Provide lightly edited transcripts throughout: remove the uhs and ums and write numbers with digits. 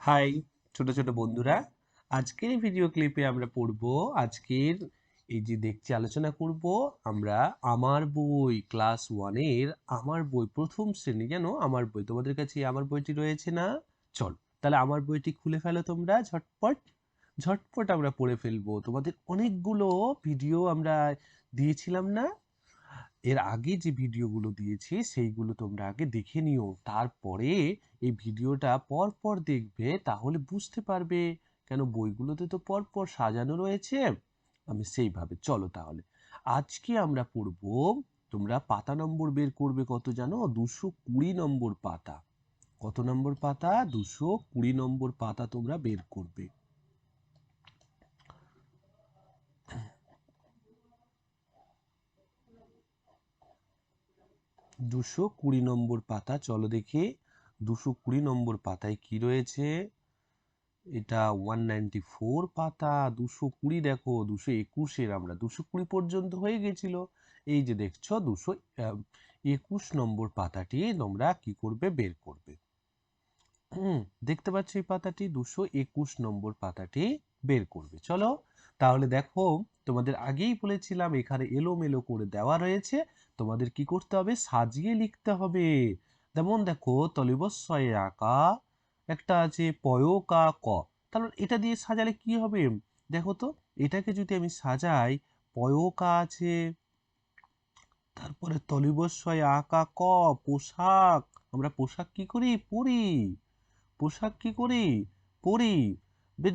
High ছোট ছোট বন্ধুরা, আজকের এই ভিডিও ক্লিপে আমরা পড়ব। আজকের এই যে দেখছি আলোচনা করব আমরা আমার বই ক্লাস ওয়ানের আমার বই প্রথম শ্রেণী। জানো আমার বই তোমাদের কাছে আমার বইটি রয়েছে না? চল তাহলে আমার বইটি খুলে ফেলো তোমরা, ঝটপট ঝটপট আমরা পড়ে ফেলবো। তোমাদের অনেকগুলো ভিডিও আমরা দিয়েছিলাম না? এর আগে যে ভিডিওগুলো দিয়েছি সেইগুলো তোমরা আগে দেখে নিও, তারপরে এই ভিডিওটা পর পর দেখবে, তাহলে বুঝতে পারবে। কেন বইগুলোতে তো পর পর সাজানো রয়েছে। আমি সেইভাবে চলো তাহলে আজকে আমরা পড়বো। তোমরা পাতা নম্বর বের করবে কত জানো? 220 নম্বর পাতা। কত নম্বর পাতা? 220 নম্বর পাতা তোমরা বের করবে। 220 নম্বর পাতা, চলো দেখি 220 নম্বর পাতায় কি রয়েছে। এটা 194 পাতা। 220 দেখো, 221-এর আমরা 220 পর্যন্ত হয়ে গেছিল। এই যে দেখছো 221 নম্বর পাতাটি তোমরা কি করবে? বের করবে। দেখতে পাচ্ছ এই পাতাটি 221 নম্বর পাতাটি বের করবে। চলো তাহলে দেখো, তোমাদের আগেই বলেছিলাম এখানে এলোমেলো করে দেওয়া রয়েছে, তোমাদের কি করতে হবে? সাজিয়ে লিখতে হবে। যেমন দেখো তলিবস্বয়ে আঁকা একটা আছে পয়কা ক, তাহলে এটা দিয়ে সাজালে কি হবে? দেখো তো, এটাকে যদি আমি সাজাই, পয়কা আছে, তারপরে তলিবস্বয়ে আঁকা ক, পোশাক। আমরা পোশাক কি করি? পরি। পোশাক কি করি? পরি।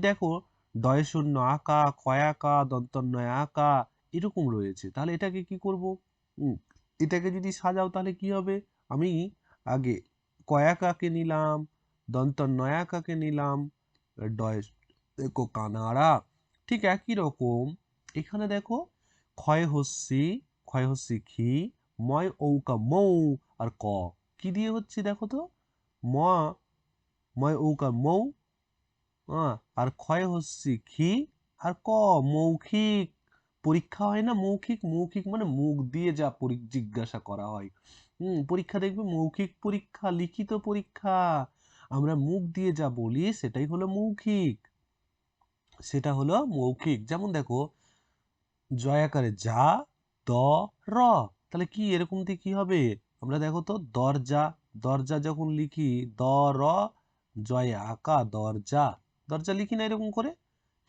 দেখো ডয় শূন্য আঁকা, কয়াকা, দন্তন্বয় আঁকা, এরকম রয়েছে। তাহলে এটাকে কি করব? উম, এটাকে যদি সাজাও তাহলে কি হবে? আমি আগে কয়াকাকে নিলাম, দন্তন্বয় আঁকাকে নিলাম, ডয় দেখো কানাড়া। ঠিক একই রকম এখানে দেখো ক্ষয় হস্যি খি, ময় ঔকা মৌ, আর ক কি দিয়ে হচ্ছে দেখো তো? ম ময় ঔকা মৌ, আর ক্ষয় হস্যি খি, আর ক মৌখিক। পরীক্ষা হয় না মৌখিক? মৌখিক মানে মুখ দিয়ে যা জিজ্ঞাসা করা হয়। পরীক্ষা দেখবে মৌখিক পরীক্ষা, লিখিত পরীক্ষা। আমরা মুখ দিয়ে যা বলি সেটাই হলো মৌখিক। সেটা হলো মৌখিক। যেমন দেখো জয়াকারে যা, দ, র, তাহলে কি এরকম দিয়ে কি হবে? আমরা দেখো তো দরজা, দরজা যখন লিখি দ, র, জয় আঁকা দরজা, দরজা লিখি না এরকম করে?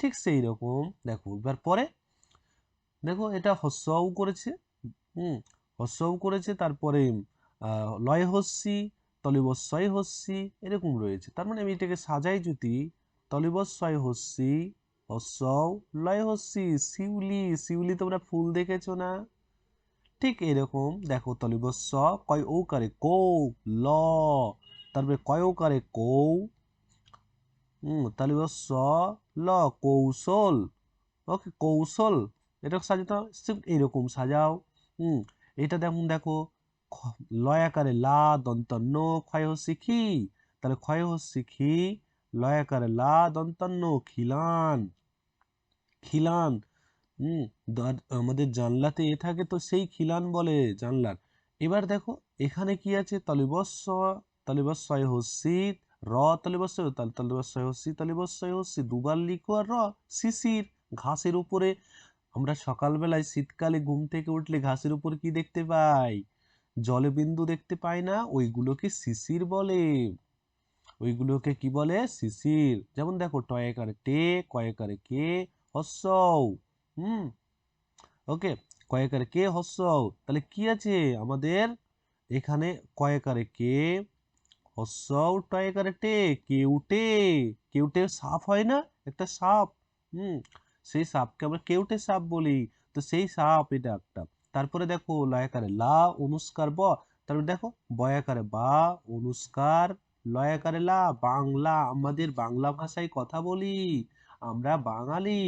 ঠিক সেই রকম দেখো এবার পরে দেখো এটা হস্যও করেছে। হস্যও করেছে, তারপরে লয় হস্যি, তলিবস্বয় হস্যি, এরকম রয়েছে। তার মানে আমি এটাকে সাজাই যদি, তলিবস্বয় হস্যি, হস্যও, লয় হস্যি, শিউলি। শিউলি তোমরা ফুল দেখেছো না? ঠিক এরকম দেখো তলিবস্ব, কয় ঔকারে কৌ, ল, তারপরে কয় ঔকারে কৌ, তলিবস্ব, ল, কৌশল। ওকে, কৌশল। এটা সাজাতে এইরকম সাজাও। হুম এটা যেমন দেখো লয় আকারে লা, দন্তন্য, ক্ষয় হস্যি খি, তাহলে ক্ষয় হস্যি খি, লয় আকারে লা, দন্তন্য, খিলান। খিলান। হুম আমাদের জানলাতে এ থাকে তো সেই খিলান বলে জানলার। এবার দেখো এখানে কি আছে? তলিবস্ব, তলিবস্বয় হস্যি, র, তলিবস্বয়, তলিবস্বয় হস্যি, তলিবস্বয় হস্যি, দুবার লিখো আর র। শিশির। ঘাসের উপরে আমরা সকালবেলায় শীতকালে ঘুম থেকে উঠলে ঘাসের উপর কি দেখতে পাই? জলবিন্দু দেখতে পাই না? ওইগুলোকে শিশির বলে। ওইগুলোকে কি বলে? শিশির। যেমন দেখো টয়কারে টে, কয়কারে কে, হস্যও। হুম ওকে, কয়কারে কে, হস্যও। তাহলে কি আছে আমাদের এখানে? কয়কারে কে, হস্যও, টয়কারে টে, কেউটে। কেউটে সাপ হয় না? একটা সাপ। হুম সেই সাপকে আমরা কেউটে সাপ বলি। তো সেই সাপ এটা একটা। তারপরে দেখো লয়াকারে লা, অনুষ্কার ব, তারপরে দেখো বয়াকারে বা, অনুষ্কার, লয়াকারে লা, বাংলা। আমাদের বাংলা ভাষায় কথা বলি, আমরা বাঙালি।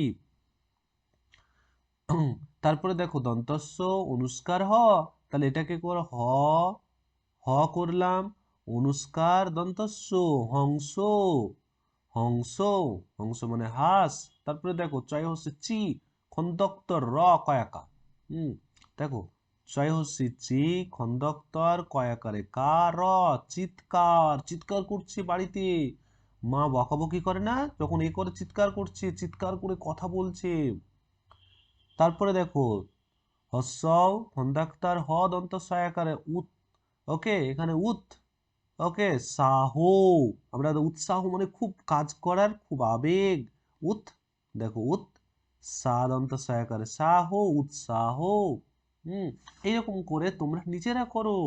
তারপরে দেখো দন্তস্ব, অনুষ্কার হ, তাহলে এটাকে করো হ, হ করলাম, অনুষ্কার দন্তস্ব, হংস। হংস, হংস মানে হাঁস। তারপরে দেখো চয় হচ্ছে চি, খন্দক্তর র, কয়াকা। হুম দেখো চয় হচ্ছে চি, খন্দক্তর, কয়াকারে কা, র, চিৎকার। চিৎকার করছে বাড়িতে, মা বকাবকি করে না, যখন এ করে চিৎকার করছে, চিৎকার করে কথা বলছে। তারপরে দেখো হস্যও হন্দাক্তার হ দন্ত সয়াকারে উত, ওকে, এখানে উত, ওকে, সাহ, আমরা উৎসাহ মানে খুব কাজ করার, খুব আবেগ, উত, দেখো উত, সা দন্ত সয়াকারে সাহ, উৎসাহ। হুম, এইরকম করে তোমরা নিজেরা করো,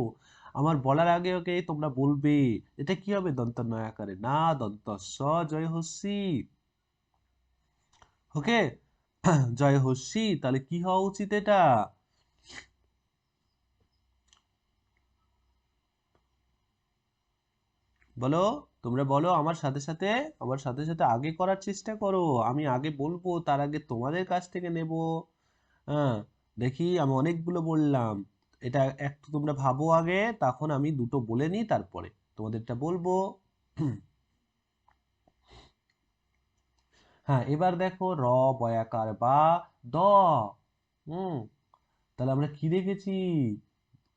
আমার বলার আগে আগে তোমরা বলবে। এটা কি হবে? দন্ত নয়াকারে না, দন্ত স, জয় হস্যি, ওকে। জয় হস্যি, তাহলে কি হওয়া উচিত এটা? বলো, তোমরা বলো আমার সাথে সাথে, আমার সাথে সাথে আগে করার চেষ্টা করো। আমি আগে বলবো, তার আগে তোমাদের কাছ থেকে নেব। হ্যাঁ, দেখি আমি অনেকগুলো বললাম, এটা একটু তোমরা ভাবো আগে, তখন আমি দুটো বলে নিই, তারপরে তোমাদেরটা বলবো। হ্যাঁ, এবার দেখো র বয়াকার বা দ। হুম, তাহলে আমরা কি দেখেছি?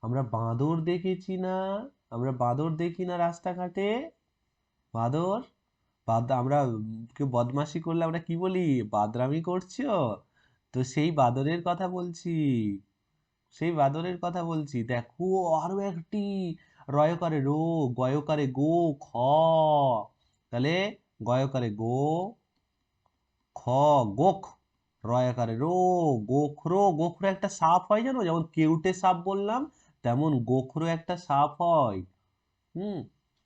আমরা বাঁদর দেখেছি না? আমরা বাঁদর দেখি না রাস্তাঘাটে? বাঁদর, আমরা কেউ বদমাশি করলে আমরা কি বলি? বাদরামি করছো। তো সেই বাদরের কথা বলছি, সেই বাদরের কথা বলছি। দেখো আরো একটি, রয়কারে রো, গয়কারে গো, খ, তাহলে গয়কারে গো, খ, গোখ, রয়াকারে রো, গোখরো, গোখরো একটা সাপ হয় জানো, যেমন কেউটে সাপ বললাম, তেমন গোখরো একটা সাপ হয়। হুম,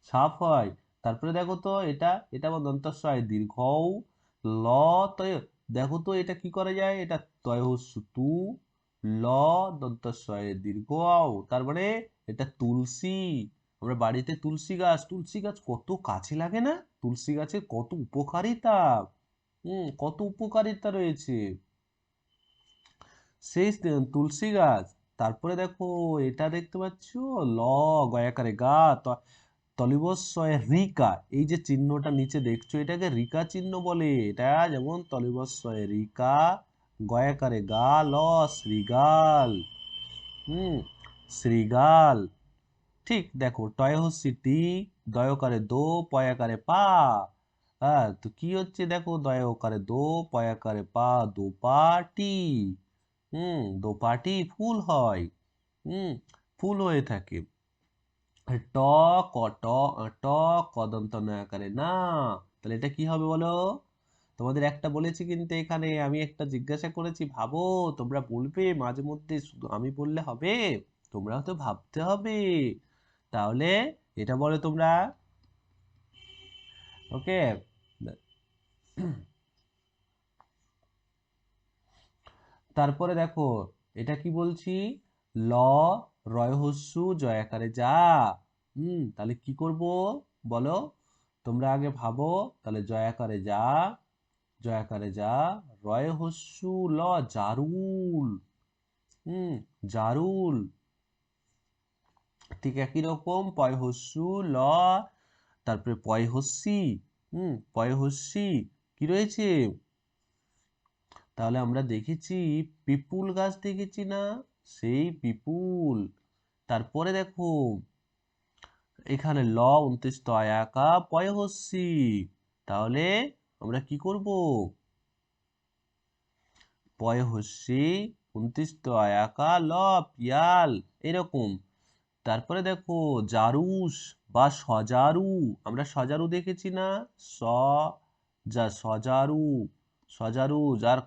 সাপ হয়। তারপরে দেখো তো এটা, এটা আমার দন্তস্বয় দীর্ঘ উ, ল, তয়, দেখো তো এটা কি করা যায়? এটা তয় হস্য তু, ল, দন্তস্বয় দীর্ঘ আও, তার মানে এটা তুলসী। আমরা বাড়িতে তুলসী গাছ, তুলসী গাছ কত কাছে লাগে না? তুলসী গাছের কত উপকারিতা, কত উপকারিতা রয়েছে সেই তুলসী গাছ। তারপরে দেখো এটা দেখতে পাচ্ছ, ল, গয়াকারে গা, তলিবস্বয় রিকা, এই যে চিহ্নটা নিচে দেখছো, এটাকে রিকা চিহ্ন বলে। এটা যেমন তলিবস্বয় রিকা, গয়াকারে গা, ল, শ্রীগাল। হুম, শ্রীগাল। ঠিক দেখো টয় হচ্ছে টি, দয়কারে দো, পয়াকারে পা। হ্যাঁ, তো কি হচ্ছে দেখো, দয়কারে দো, পয়াকারে পা, দোপাটি। দোপাটি ফুল হয়। হুম, ফুল হয়ে থাকে। ট, ক, ট, ট, কদন্ত নয়াকারে না, তাহলে এটা কি হবে বলো? তোমাদের একটা বলেছি কিন্তু, এখানে আমি একটা জিজ্ঞাসা করেছি, ভাবো। তোমরা বলবে মাঝে মধ্যে, শুধু আমি বললে হবে? তোমরাও তো ভাবতে হবে। তাহলে এটা বলো তোমরা, ওকে। তারপরে দেখো এটা কি বলছি, ল, রয় হস্যু জয়াকারে যা। তাহলে কি করব বলো? তোমরা আগে ভাবো, তাহলে জয়াকারে যা, জয়াকারে যা, রয় হস্যু ল, জারুল। হুম, জারুল। ঠিক একই রকম পয় হস্যু ল, তারপরে পয় হস্যি। পয় হস্যি কি রয়েছে? তাহলে আমরা দেখেছি পিপুল গাছ দেখেছি না? সেই পিপুল। তারপরে দেখো এখানে ল 29 তয়াকা পয় হস্যি, তাহলে আমরা কি করব? পয় হস্যি 29 তয়াকা ল, পিয়াল, এরকম। তারপরে দেখো জারুস বা সজারু, আমরা সজারু দেখেছি না? স, যা সজারু, সজারু যার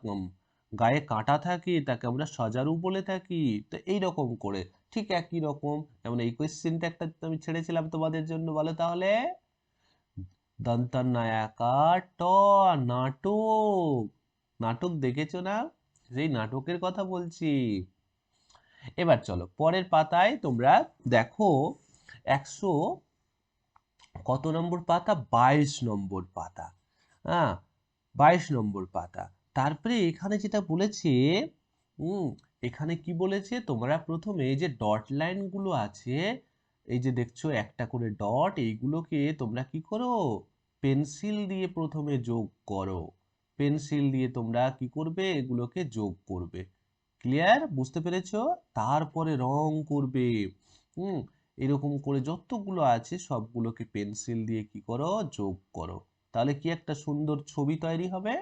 গায়ে কাঁটা থাকে তাকে আমরা সজারু বলে থাকি। তো এইরকম করে ঠিক একই রকম, যেমন এই কোয়েশ্চেনটা একটা আমি ছেড়েছিলাম তোমাদের জন্য, বলো তাহলে। দন্তনায়াকা ট, নাটক, নাটক দেখেছো না? সেই নাটকের কথা বলছি। এবার চলো পরের পাতায় তোমরা দেখো, 100 কত নম্বর পাতা? 22 নম্বর পাতা। হ্যাঁ, 22 নম্বর পাতা। তারপরে এখানে যেটা বলেছে, হুম, এখানে কি বলেছে, তোমরা প্রথমে এই যে ডট লাইন গুলো আছে, এই যে দেখছো একটা করে ডট, এইগুলোকে তোমরা কি করো? পেন্সিল দিয়ে প্রথমে যোগ করো। পেন্সিল দিয়ে তোমরা কি করবে? এগুলোকে যোগ করবে। ক্লিয়ার? বুঝতে পেরেছো? তারপরে রং করবে। হুম, এরকম করে যতগুলো আছে সবগুলোকে পেন্সিল দিয়ে কি করো? যোগ করো। তাহলে কি একটা সুন্দর ছবি তৈরি হবে,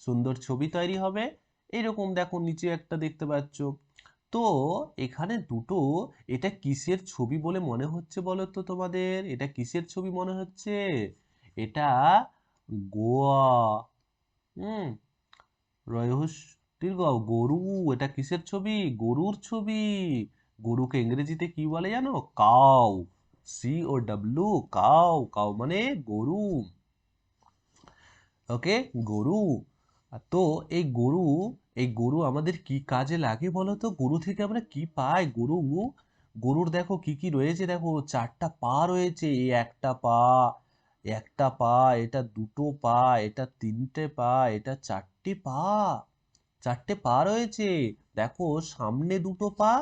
সুন্দর ছবি তৈরি হবে। এইরকম দেখো নিচে একটা দেখতে পাচ্ছ। তো এখানে দুটো, এটা কিসের ছবি বলে মনে হচ্ছে বলো তো তোমাদের? এটা কিসের ছবি মনে হচ্ছে? এটা গোয়া। হুম, রয়স দীর্ঘ গরু। এটা কিসের ছবি? গরুর ছবি। গরুকে ইংরেজিতে কি বলে জানো? কাউ। COW, cow. কাউ মানে গরু। ওকে, গরু। তো এই গরু, এই গরু আমাদের কি কাজে লাগে বলো তো? গরু থেকে আমরা কি পাই? গরুর দেখো কি কি রয়েছে, দেখো চারটা পা রয়েছে। এই একটা পা, একটা পা, এটা দুটো পা, এটা তিনটে পা, এটা চারটে পা। চারটে পা রয়েছে। দেখো সামনে দুটো পা,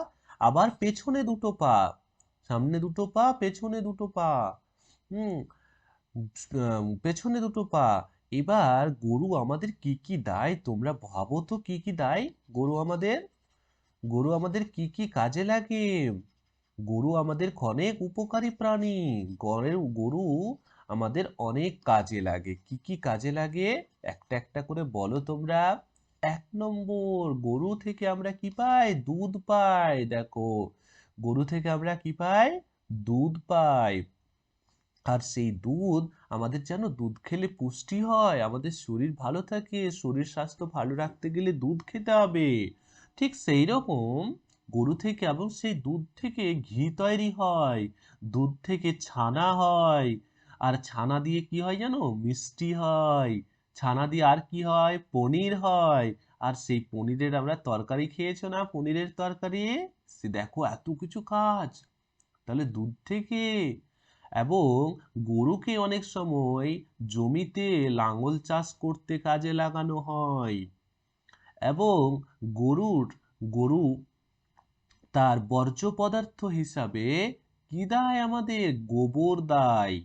আবার পেছনে দুটো পা। সামনে দুটো পা, পেছনে দুটো পা। হুম, পেছনে দুটো পা। এবার গরু আমাদের কি কি দেয় তোমরা ভাবো তো, কি কি দেয় গরু আমাদের? গরু আমাদের কি কি কাজে লাগে? গরু আমাদের অনেক উপকারী প্রাণী। গরু আমাদের অনেক কাজে লাগে। কি কি কাজে লাগে একটা একটা করে বলো তোমরা। 1 নম্বর, গরু থেকে আমরা কি পাই? দুধ পাই। দেখো, গরু থেকে আমরা কি পাই? দুধ পাই। আর সেই দুধ আমাদের, জানো, দুধ খেলে পুষ্টি হয়, আমাদের শরীর ভালো থাকে। শরীর স্বাস্থ্য ভালো রাখতে গেলে দুধ খেতে হবে। ঠিক সেই রকম গরু থেকে, এবং সেই দুধ থেকে ঘি তৈরি হয়, দুধ থেকে ছানা হয়। আর ছানা দিয়ে কি হয় জানো? মিষ্টি হয়। ছানা দিয়ে আর কি হয়? পনির হয়। আর সেই পনিরের আমরা তরকারি খেয়েছো না? পনিরের তরকারি। সে দেখো এত কিছু কাজ তাহলে দুধ থেকে। এবং গরুকে অনেক সময় জমিতে লাঙল চাষ করতে কাজে লাগানো হয়। এবং গরু তার বর্জ্য পদার্থ হিসাবে কি দেয় আমাদের? গোবর দেয়।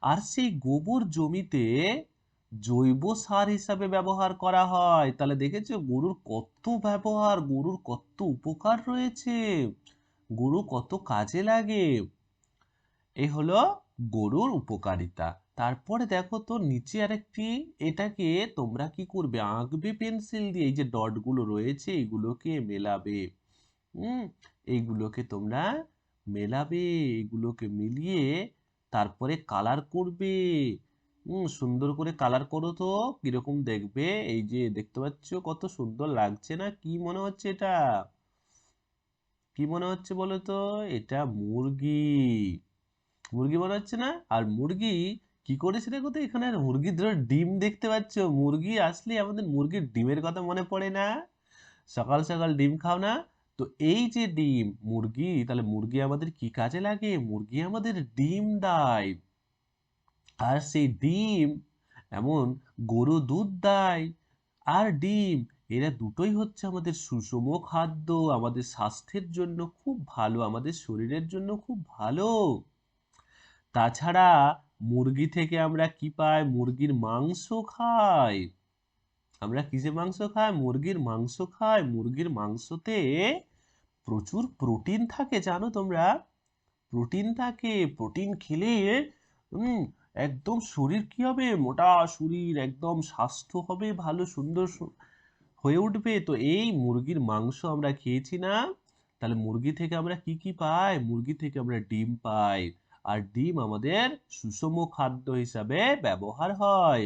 আর সেই গোবর জমিতে জৈব সার হিসাবে ব্যবহার করা হয়। তাহলে দেখেছো গরুর কত ব্যবহার, গরুর কত উপকার রয়েছে, গরু কত কাজে লাগে। এই হলো গরুর উপকারিতা। তারপরে দেখো তো নিচে আরেকটি, এটাকে তোমরা কি করবে? আঁকবে পেন্সিল দিয়ে। এই যে ডট গুলো রয়েছে এগুলোকে মেলাবে। হুম, এইগুলোকে তোমরা মেলাবে। এগুলোকে মিলিয়ে তারপরে কালার করবে। সুন্দর করে কালার করো তো, কিরকম দেখবে। এই যে দেখতে পাচ্ছ কত সুন্দর লাগছে না? কি মনে হচ্ছে এটা? কি মনে হচ্ছে বলো তো? এটা মুরগি। মুরগি মনে হচ্ছে না? আর মুরগি কি করেছে দেখো তো, এখানে আর মুরগির ধরো ডিম দেখতে পাচ্ছ। মুরগি আসলে আমাদের মুরগির ডিমের কথা মনে পড়ে না? সকাল সকাল ডিম খাও না? তো এই যে ডিম, মুরগি, তাহলে মুরগি আমাদের কি কাজে লাগে? মুরগি আমাদের ডিম দেয়। আর সেই ডিম, এমন গরু দুধ দেয় আর ডিম, এরা দুটোই হচ্ছে আমাদের সুষম খাদ্য। আমাদের স্বাস্থ্যের জন্য খুব ভালো, আমাদের শরীরের জন্য খুব ভালো। তাছাড়া মুরগি থেকে আমরা কি পাই? মুরগির মাংস খাই। আমরা কিসের মাংস খাই? মুরগির মাংস খাই। মুরগির মাংসতে প্রচুর প্রোটিন থাকে, জানো তোমরা? প্রোটিন থাকে। প্রোটিন খেলে হুম একদম শরীর কি হবে? মোটা শরীর, একদম স্বাস্থ্য হবে ভালো, সুন্দর হয়ে উঠবে। তো এই মুরগির মাংস আমরা খেয়েছি না? তাহলে মুরগি থেকে আমরা কি কি পাই? মুরগি থেকে আমরা ডিম পাই। আর ডিম আমাদের সুষম খাদ্য হিসাবে ব্যবহার হয়।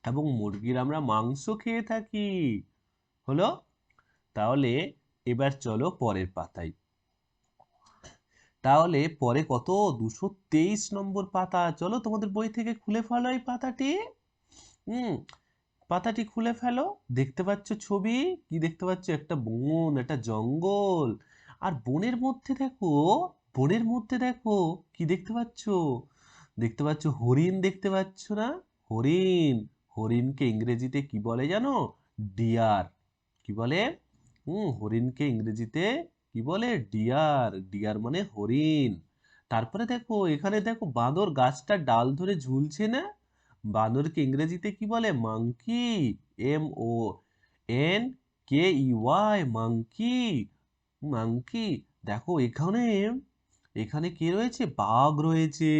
এবং মুরগির আমরা মাংস খেয়ে থাকি। হলো? তাহলে এবার চলো পরের পাতায়। তাহলে পরে কত? 223 নম্বর পাতা। চলো তোমাদের বই থেকে খুলে ফেলো এই পাতাটি। হুম, পাতাটি খুলে ফেলো। দেখতে পাচ্ছ ছবি? কি দেখতে পাচ্ছ? একটা বন, একটা জঙ্গল। আর বনের মধ্যে দেখো, বনের মধ্যে দেখো কি দেখতে পাচ্ছ? দেখতে পাচ্ছ হরিণ, দেখতে পাচ্ছ না? হরিণ। হরিণকে ইংরেজিতে কি বলে জানো? ডিয়ার। কি বলে? হরিণকে ইংরেজিতে কি বলে? ডিয়ার। ডিয়ার মানে হরিণ। তারপরে দেখো এখানে দেখো বাঁদর গাছটার ডাল ধরে ঝুলছে না? বাঁদরকে ইংরেজিতে কি বলে? মাংকি। MONKEY, monkey. মাংকি। দেখো এখানে, এখানে কে রয়েছে? বাঘ রয়েছে।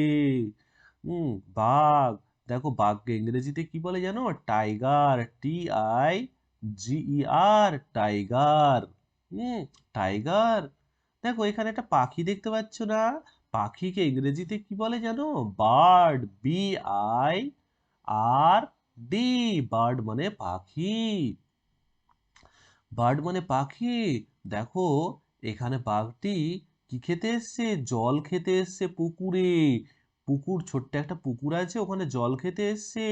বাঘ। দেখো বাঘকে ইংরেজিতে কি বলে জানো? Tiger, TIGER, tiger. টাইগার। দেখো এখানে একটা পাখি দেখতে পাচ্ছ না? পাখিকে ইংরেজিতে কি বলে জানো? বার্ড, BIRD, বার্ড মানে পাখি। বার্ড মানে পাখি। দেখো এখানে বাঘটি কি খেতে এসছে? জল খেতে এসছে পুকুরে। পুকুর, ছোট্ট একটা পুকুর আছে, ওখানে জল খেতে এসছে।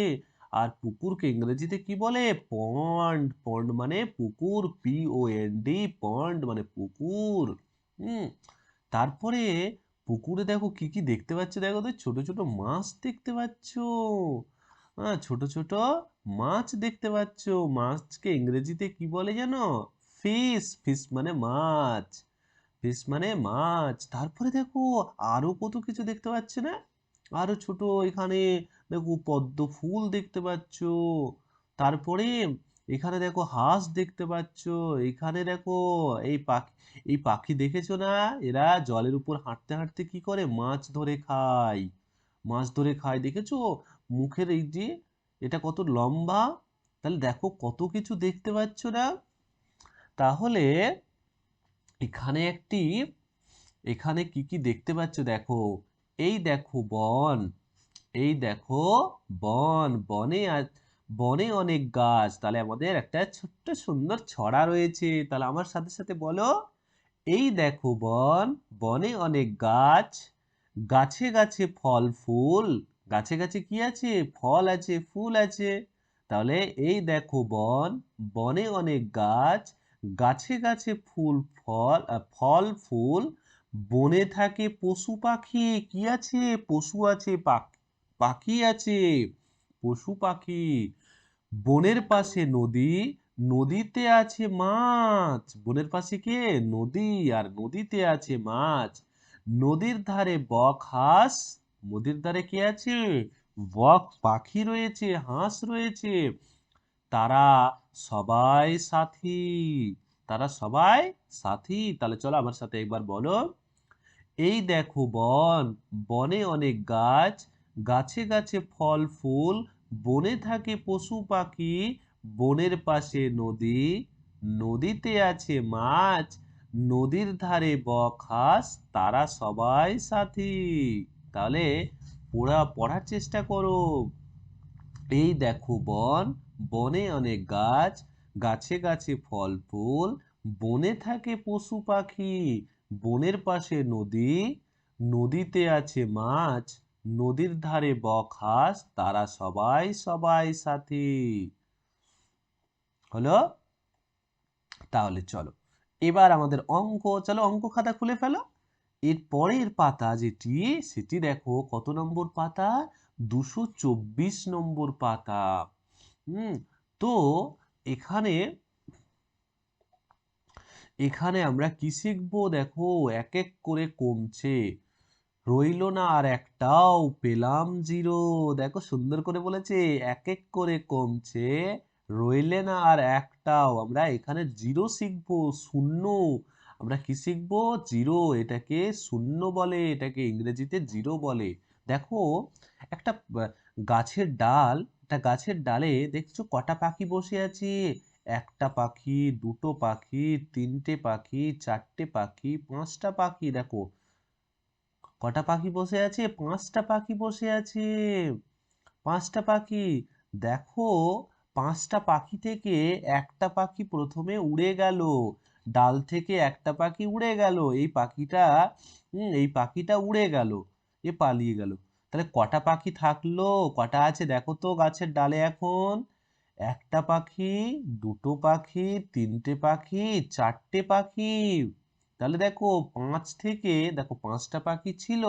আর পুকুরকে ইংরেজিতে কি বলে? পন্ড। পন্ড মানে পুকুর, POND, পন্ড মানে পুকুর। হুম তারপরে পুকুরে দেখো কি কি দেখতে পাচ্ছ? দেখো তো ছোট ছোট মাছ দেখতে পাচ্ছ। হ্যাঁ, ছোট ছোট মাছ দেখতে পাচ্ছ। মাছকে ইংরেজিতে কি বলে জানো? ফিশ। ফিশ মানে মাছ। ফিশ মানে মাছ। তারপরে দেখো আরো কত কিছু দেখতে পাচ্ছ না? আরো ছোট এখানে দেখো পদ্ম ফুল দেখতে পাচ্ছ। তারপরে এখানে দেখো হাঁস দেখতে পাচ্ছ। এখানে দেখো এই পাখি দেখেছো না? এরা জলের উপর হাঁটতে হাঁটতে কি করে? মাছ ধরে খায়। মাছ ধরে খায়, দেখেছো? মুখের এই যে এটা কত লম্বা। তাহলে দেখো কত কিছু দেখতে পাচ্ছ না? তাহলে এখানে এখানে কি কি দেখতে পাচ্ছ দেখো? এই দেখো বন। এই দেখো বন। বনে অনেক গাছ। তাহলে আমাদের একটা ছোট্ট সুন্দর ছড়া রয়েছে। তাহলে আমার সাথে সাথে বলো, এই দেখো বন, বনে অনেক গাছ, গাছে গাছে ফল ফুল। গাছে গাছে কি আছে? ফল আছে, ফুল আছে। তাহলে এই দেখো বন, বনে অনেক গাছ, গাছে গাছে ফল ফুল, বনে থাকে পশু পাখি। কি আছে? পশু আছে, পাখি আছে, পশু পাখি। বনের পাশে নদী, নদীতে আছে মাছ। বনের পাশে কে? নদী, আর নদীতে আছে মাছ। নদীর ধারে বক হাঁস। নদীর ধারে কে আছে? বক পাখি রয়েছে, হাঁস রয়েছে। তারা সবাই সাথী। তারা সবাই সাথী। তাহলে চলো আমার সাথে একবার বলো, এই দেখো বন, বনে অনেক গাছ, গাছে গাছে ফল ফুল, বনে থাকে পশু পাখি, বনের পাশে নদী, নদীতে আছে মাছ, নদীর ধারে বক হাঁস, তারা সবাই সাথী। তাহলে পড়ার চেষ্টা করো। এই দেখো বন, বনে অনেক গাছ, গাছে গাছে ফল ফুল, বনে থাকে পশু পাখি, বনের পাশে নদী, নদীতে আছে মাছ, নদীর ধারে বক হাঁস, তারা সবাই সবাই সাথী। হলো? তাহলে চলো এবার আমাদের অঙ্ক। চলো অঙ্ক খাতা খুলে ফেলো। এর পরের পাতা যেটি, সেটি দেখো কত নম্বর পাতা? 224 নম্বর পাতা। হুম তো এখানে এখানে আমরা কি শিখবো? দেখো এক এক করে কমছে, রইলো না আর একটাও, পেলাম জিরো। দেখো সুন্দর করে বলেছে, এক এক করে কমছে, রইলে না আর একটাও। আমরা এখানে জিরো শিখবো, শূন্য। আমরা কি শিখবো? জিরো। এটাকে শূন্য বলে, এটাকে ইংরেজিতে জিরো বলে। দেখো একটা গাছের ডাল, একটা গাছের ডালে দেখছো কটা পাখি বসে আছে? একটা পাখি, দুটো পাখি, তিনটে পাখি, চারটে পাখি, পাঁচটা পাখি। দেখো কটা পাখি বসে আছে? পাঁচটা পাখি বসে আছে। পাঁচটা পাখি। দেখো পাঁচটা পাখি থেকে একটা পাখি প্রথমে উড়ে গেল। ডাল থেকে একটা পাখি উড়ে গেল। এই পাখিটা উড়ে গেল, এ পালিয়ে গেল। তাহলে কটা পাখি থাকলো? কটা আছে দেখো তো গাছের ডালে এখন? একটা পাখি, দুটো পাখি, তিনটে পাখি, চারটে পাখি। তাহলে দেখো পাঁচ থেকে, দেখো পাঁচটা পাখি ছিল,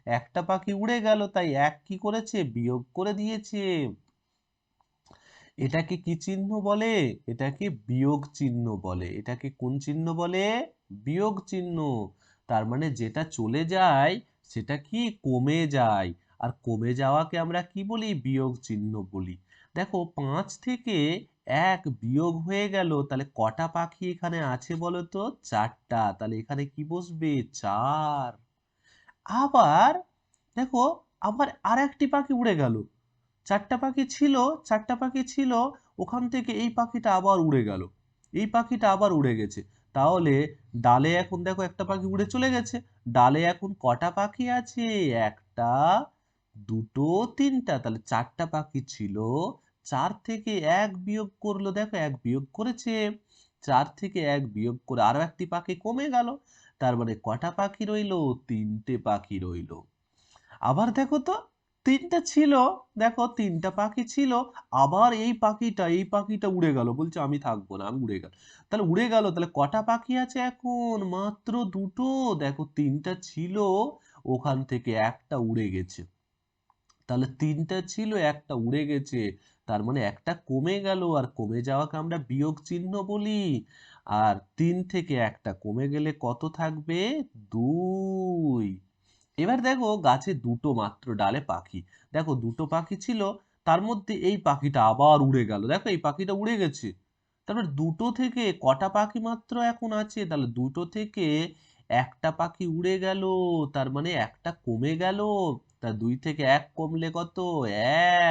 একটা পাখি উড়ে গেল, তাই এক কি করেছে? বিয়োগ করে দিয়েছে। এটাকে কি চিহ্ন বলে? এটাকে বিয়োগ চিহ্ন বলে। এটাকে কোন চিহ্ন বলে? বিয়োগ চিহ্ন। তার মানে যেটা চলে যায় সেটা কি? কমে যায়। আর কমে যাওয়াকে আমরা কি বলি? বিয়োগ চিহ্ন বলি। দেখো পাঁচ থেকে এক বিয়োগ হয়ে গেল, তাহলে কটা পাখি এখানে আছে বলো তো? চারটা। তাহলে এখানে কি বসবে? চার। আবার দেখো, আবার আর একটি পাখি উড়ে গেল। চারটা পাখি ছিল, চারটা পাখি ছিল, ওখান থেকে এই পাখিটা আবার উড়ে গেল, এই পাখিটা আবার উড়ে গেছে। তাহলে ডালে এখন দেখো একটা পাখি উড়ে চলে গেছে, ডালে এখন কটা পাখি আছে? একটা, দুটো, তিনটা, তাহলে চারটা পাখি ছিল। চার থেকে এক বিয়োগ করলো, দেখো এক বিয়োগ করেছে, চার থেকে এক বিয়োগ করে আরো একটি পাখি কমে গেল। তার মানে কটা পাখি রইলো? তিনটে পাখি রইলো। আবার দেখো তো, তিনটা ছিল, দেখো তিনটা পাখি ছিল, আবার এই পাখিটা উড়ে গেল, বলছে আমি থাকবো না, আমি উড়ে গেল। তাহলে উড়ে গেল, তাহলে কটা পাখি আছে এখন? মাত্র দুটো। দেখো তিনটা ছিল, ওখান থেকে একটা উড়ে গেছে, তাহলে তিনটা ছিল, একটা উড়ে গেছে, তার মানে একটা কমে গেল, আর কমে যাওয়াকে আমরা বিয়োগ চিহ্ন বলি। আর তিন থেকে একটা কমে গেলে কত থাকবে? দুই। এবার দেখো গাছে দুটো মাত্র ডালে পাখি, দেখো দুটো পাখি ছিল, তার মধ্যে এই পাখিটা আবার উড়ে গেল, দেখো এই পাখিটা উড়ে গেছে। তারপর দুটো থেকে কটা পাখি মাত্র এখন আছে? তাহলে দুটো থেকে একটা পাখি উড়ে গেল, তার মানে একটা কমে গেল। তা দুই থেকে এক কমলে কত?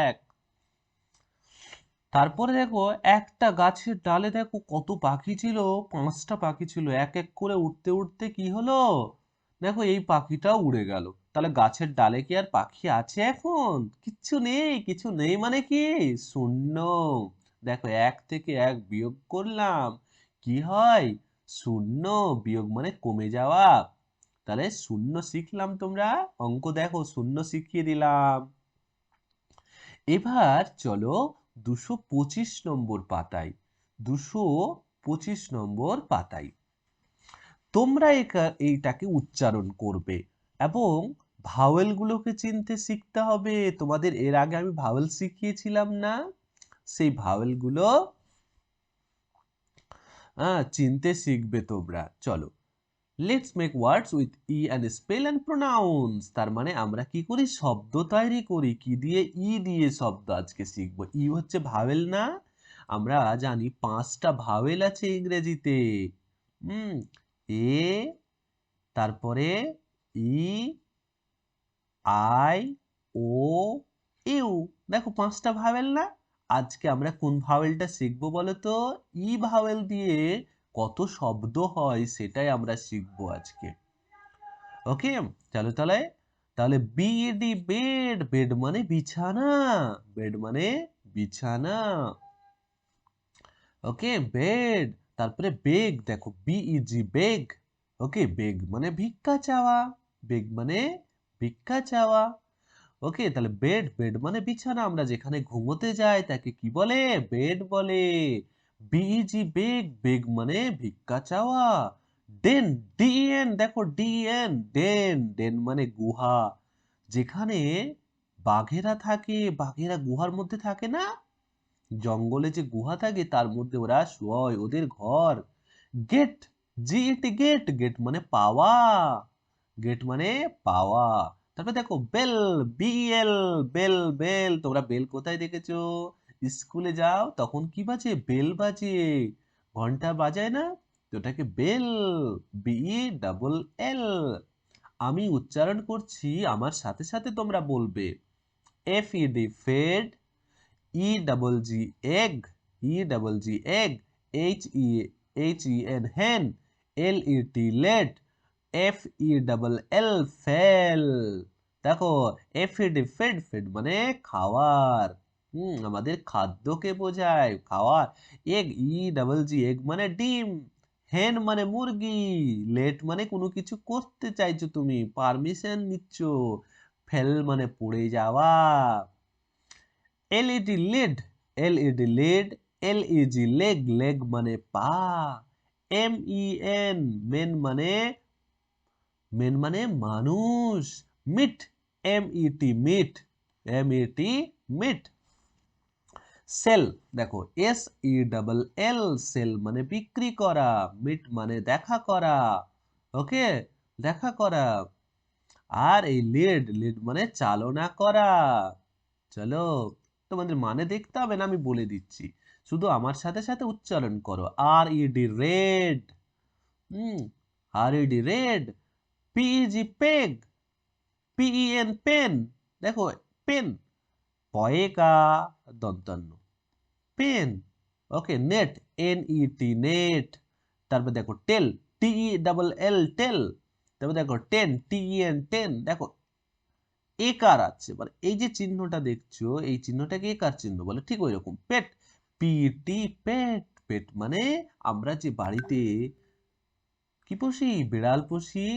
এক। তারপরে দেখো একটা গাছের ডালে দেখো কত পাখি ছিল? পাঁচটা পাখি ছিল, এক এক করে উঠতে উঠতে কি হলো? দেখো এই পাখিটাও উড়ে গেল। তাহলে গাছের ডালে কি আর পাখি আছে এখন? কিচ্ছু নেই, কিছু নেই মানে কি? শূন্য। দেখো এক থেকে এক বিয়োগ করলাম, কি হয়? শূন্য। বিয়োগ মানে কমে যাওয়া। তাহলে শূন্য শিখলাম, তোমরা অঙ্ক দেখো শূন্য শিখিয়ে দিলাম। এবার চলো 225 নম্বর পাতায়, 225 নম্বর পাতায় তোমরা এইটাকে উচ্চারণ করবে এবং ভাওয়েলগুলোকে চিনতে শিখতে হবে। তোমাদের এর আগে আমি ভাওয়েল শিখিয়েছিলাম না? সেই ভাওয়েলগুলো চিনতে শিখবে তোমরা। চলো, let's make words with E and spell and pronounce. তার মানে আমরা কি করি? শব্দ তৈরি করি। কি দিয়ে? ই দিয়ে শব্দ আজকে শিখবো। ই হচ্ছে ভাওয়েল না? আমরা জানি পাঁচটা ভাওয়েল আছে ইংরেজিতে। হুম, এ, তারপরে ই, আই, ও, ইউ। দেখো পাঁচটা ভাওয়েল না? আজকে আমরা কোন ভাওয়েলটা শিখবো বলো তো? ই ভাওয়েল দিয়ে কত শব্দ হয় সেটাই আমরা শিখবো আজকে। ওকে, চলো তাহলে, তাহলে বিডি বেড, বেড মানে বিছানা, বেড মানে বিছানা। ওকে, বেড। তারপরে বেগ, দেখো বিইজি বেগ। ওকে, বেগ মানে ভিক্ষা চাওয়া, বেগ মানে ভিক্ষা চাওয়া। ওকে, তাহলে বেড, বেড মানে বিছানা, আমরা যেখানে ঘুমোতে যাই তাকে কি বলে? বেড বলে। বিইজি বেগ, বেগ মানে ভিক্ষা চাওয়া। ডেন, ডিএন, দেখো ডিএন, ডেন, ডেন মানে গুহা, যেখানে বাঘেরা থাকে, বাঘেরা গুহার মধ্যে থাকে না? জঙ্গলে যে গুহা থাকে তার মধ্যে ওরা শোয়, ওদের ঘর। গেট, জিট গেট, গেট মানে পাওয়া, গেট মানে পাওয়া। তারপর দেখো বেল, বিএল, বেল, বেল, তোমরা বেল কোথায় দেখেছো? স্কুলে যাও তখন কি বাজে? বেল বাজে, ঘন্টা বাজায় না? তো ওটাকে বেল, বিই ডাবল এল। আমি উচ্চারণ করছি, আমার সাথে সাথে তোমরা বলবে। F E D fed, E double G egg, E double G egg, H E N hen, L E T let, F E double L fell. দেখো F E D fed, fed মানে খাওয়ার, আমাদের খাদ্যকে বোঝায়, খাওয়ার। Egg, E double G egg মানে ডিম, হেন মানে মুরগি, লেট মানে কোনো কিছু করতে চাইছো তুমি, পারমিশন নিচ্ছ, ফেল মানে পড়ে যাওয়া। L E D led, L E D led, L E G leg, leg মানে পা। এমইএন, মেন মানে, মেন মানে মানুষ। Met, M E T met, M E T met. Sell, দেখো S E double L, sell মানে বিক্রি করা, মিট মানে দেখা করা। ওকে, দেখা করা। আর এই লিড, লিড মানে চালনা করা। চলো, তোমাদের মানে দেখতে হবে না, আমি বলে দিচ্ছি, শুধু আমার সাথে সাথে উচ্চারণ করো। R E D red, hmm, R E D red. P E G peg, P E N pen, দেখো পেন, পয়েকা দন্তান্ন pen. Okay, net NET net. তারপর দেখো টেল TELL টেল। তারপর দেখো টেন TEN টেন। দেখো একার আছে, মানে এই যে চিহ্নটা দেখছো এই চিহ্নটাকে একার চিহ্ন বলে, ঠিক ওই রকম পেট PT পেট। পেট মানে আমরা যে বাড়িতে কি পুষি, বিড়াল পুষি,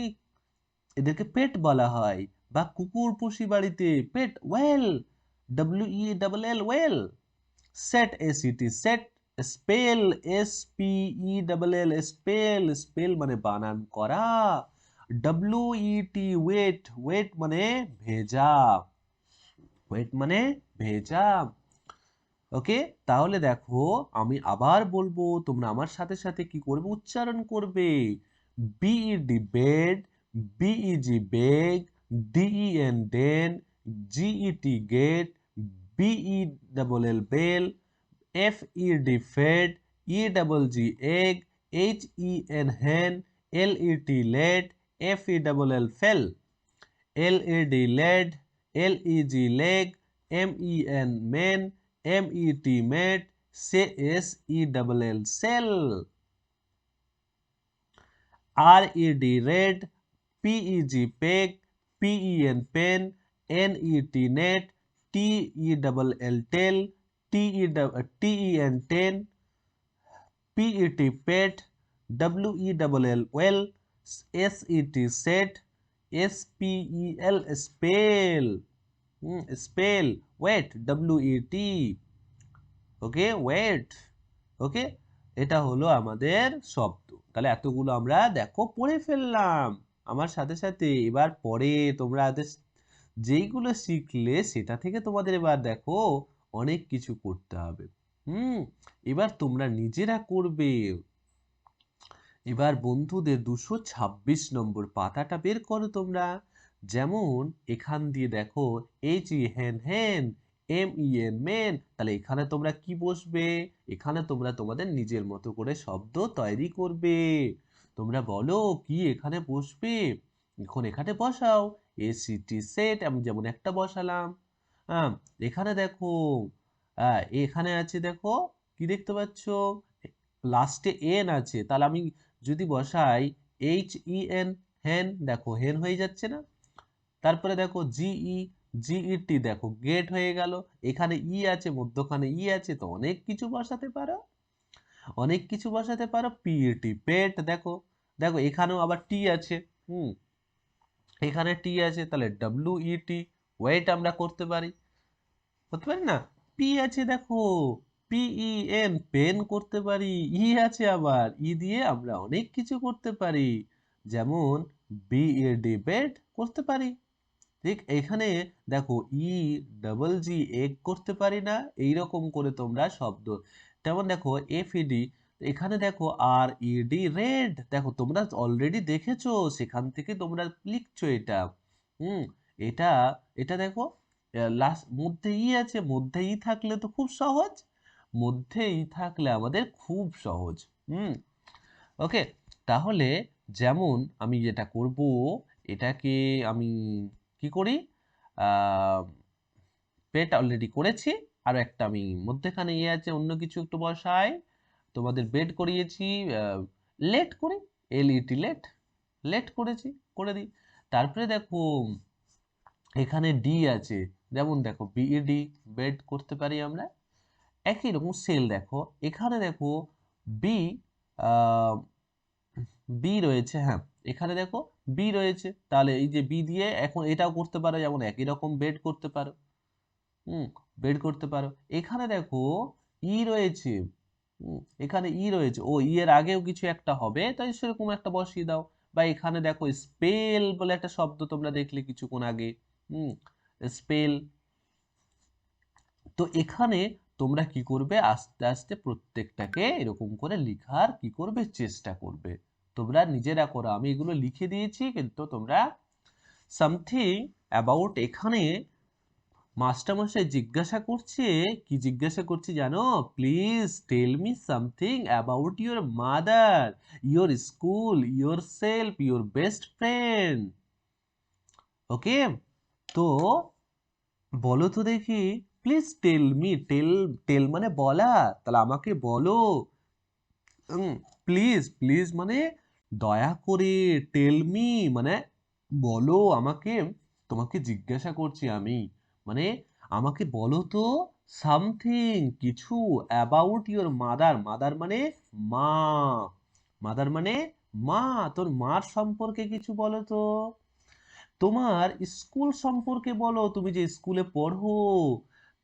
এদেরকে পেট বলা হয়। বা কুকুর পুষি বাড়িতে, pet. Well WELL well. Set SET set. Spell SPELL spell. Spell মানে বানান করা। WET wait. ওয়েট মানে ভেজা। ওয়েট মানে ভেজা। ওকে, তাহলে দেখো আমি আবার বলবো, তোমরা আমার সাথে সাথে কি করবে, উচ্চারণ করবে। BED bed, BEG beg, DEN den, GET get, BELL bell, FED fed, EGG egg, HEN hen, LET let, FELL fell, LED lead, LEG leg, MEN men, MET met, SELL cell, RED red, PEG peg, PEN pen, NET net, TELL tail, TEN ten, PET pet, WELL well, SET set, SPEL spell, spell, wait, WET, okay wait. Okay, এটা হলো আমাদের শব্দ। তাহলে এতগুলো আমরা দেখো পড়ে ফেললাম আমার সাথে সাথে। এবার পরে তোমরা যেইগুলো শিখলে সেটা থেকে তোমাদের এবার দেখো অনেক কিছু করতে হবে। এবার তোমরা নিজেরা করবে। এবার বন্ধুদের 226 নম্বর পাতাটা বের করো তোমরা। যেমন এখান দিয়ে দেখো HEN হেন, MEN মেন। তাহলে এখানে তোমরা কি বসবে, এখানে তোমরা তোমাদের নিজের মতো করে শব্দ তৈরি করবে। তোমরা বলো কি এখানে বসবে, এখন এখানে বসাও। SET সেট, আমি যেমন একটা বসালাম। হ্যাঁ, এখানে দেখো এখানে আছে, দেখো কি দেখতে পাচ্ছ, লাস্টে এন আছে, তাহলে আমি যদি বসাই HEN হেন, দেখো হেন হয়ে যাচ্ছে না। তারপরে দেখো GET, দেখো গেট হয়ে গেল। এখানে আছে, মধ্যখানে আছে, তো অনেক কিছু বসাতে পারো, অনেক কিছু বসাতে পারো। PET পেট, দেখো দেখো এখানেও আবার টি আছে। এখানে টি আছে, তাহলে WET ওয়েট আমরা করতে পারি, করতে পারি না। পি আছে, দেখো PEN পেন করতে পারি। আছে আবার দিয়ে আমরা অনেক কিছু করতে পারি, যেমন BED বেড করতে পারি। ঠিক এখানে দেখো EGG এগ করতে পারি না, এইরকম করে তোমরা শব্দ। তেমন দেখো FED, এখানে দেখো RED রেড, দেখো তোমরা অলরেডি দেখেছো, সেখান থেকে তোমরা লিখছো এটা। হুম এটা এটা দেখো লাস্ট মধ্যে আছে, মধ্যে থাকলে তো খুব সহজ, মধ্যে থাকলে আমাদের খুব সহজ। ওকে, তাহলে যেমন আমি যেটা করব, এটাকে আমি কি করি, পেট অলরেডি করেছি, আর একটা আমি মধ্যেখানে আছে অন্য কিছু একটু বসাই। তোমাদের বেড করিয়েছি, লেট করি, LET লেট, লেট করেছি, করে দিই। তারপরে দেখো এখানে ডি আছে, যেমন দেখো BED বেড করতে পারি আমরা। একই রকম সেল দেখো, এখানে দেখো বি বি রয়েছে, হ্যাঁ এখানে দেখো বি রয়েছে, তাহলে এই যে বি দিয়ে এখন এটাও করতে পারো, যেমন একই রকম বেড করতে পারো। বের করতে পারো। এখানে দেখো রয়েছে, এখানে রয়েছে, ও এর আগেও কিছু একটা হবে, তাই সেরকম একটা বসিয়ে দাও। বা এখানে দেখো স্পেল বলে একটা শব্দ তোমরা দেখলে কিছুক্ষণ আগে, স্পেল। তো এখানে তোমরা কি করবে, আস্তে আস্তে প্রত্যেকটাকে এরকম করে লিখার কি করবে, চেষ্টা করবে। তোমরা নিজেরা করো, আমি এগুলো লিখে দিয়েছি, কিন্তু তোমরা সামথিং অ্যাবাউট, এখানে মাস্টারমশাই জিজ্ঞাসা করছে, কি জিজ্ঞাসা করছে জানো, please tell me something about your mother, your school, your self, your best friend. Okay, তো বলো তো দেখি প্লিজ টেল মি, টেল টেল মানে বলা, তাহলে আমাকে বলো। প্লিজ, প্লিজ মানে দয়া করে, টেল মি মানে বলো আমাকে, তোমাকে জিজ্ঞাসা করছি আমি, মানে আমাকে বলো তো সামথিং কিছু অ্যাবাউট ইওর মাদার। মাদার মানে মা, মাদার মানে মা, তোর মার সম্পর্কে কিছু বলো তো। তোমার স্কুল সম্পর্কে বলো, তুমি যে স্কুলে পড়ো,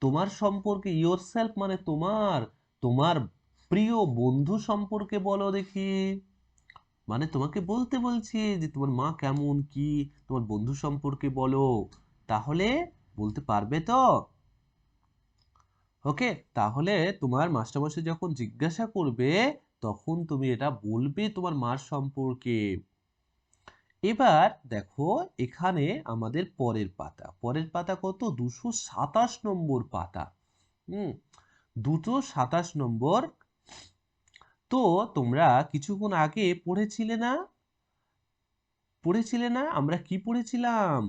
তোমার সম্পর্কে, ইয়োর সেলফ মানে তোমার, তোমার প্রিয় বন্ধু সম্পর্কে বলো দেখি। মানে তোমাকে বলতে বলছি যে তোমার মা কেমন, কি তোমার বন্ধু সম্পর্কে বলো, তাহলে বলতে পারবে তো। ওকে, তাহলে তোমার মাস্টারমশাই যখন জিজ্ঞাসা করবে তখন তুমি এটা বলবে তোমার মার সম্পর্কে। এবার দেখো এখানে আমাদের পরের পাতা, পরের পাতা কত, 227 নম্বর পাতা। 227 নম্বর। তো তোমরা কিছুক্ষণ আগে পড়েছিলে না আমরা কি পড়েছিলাম,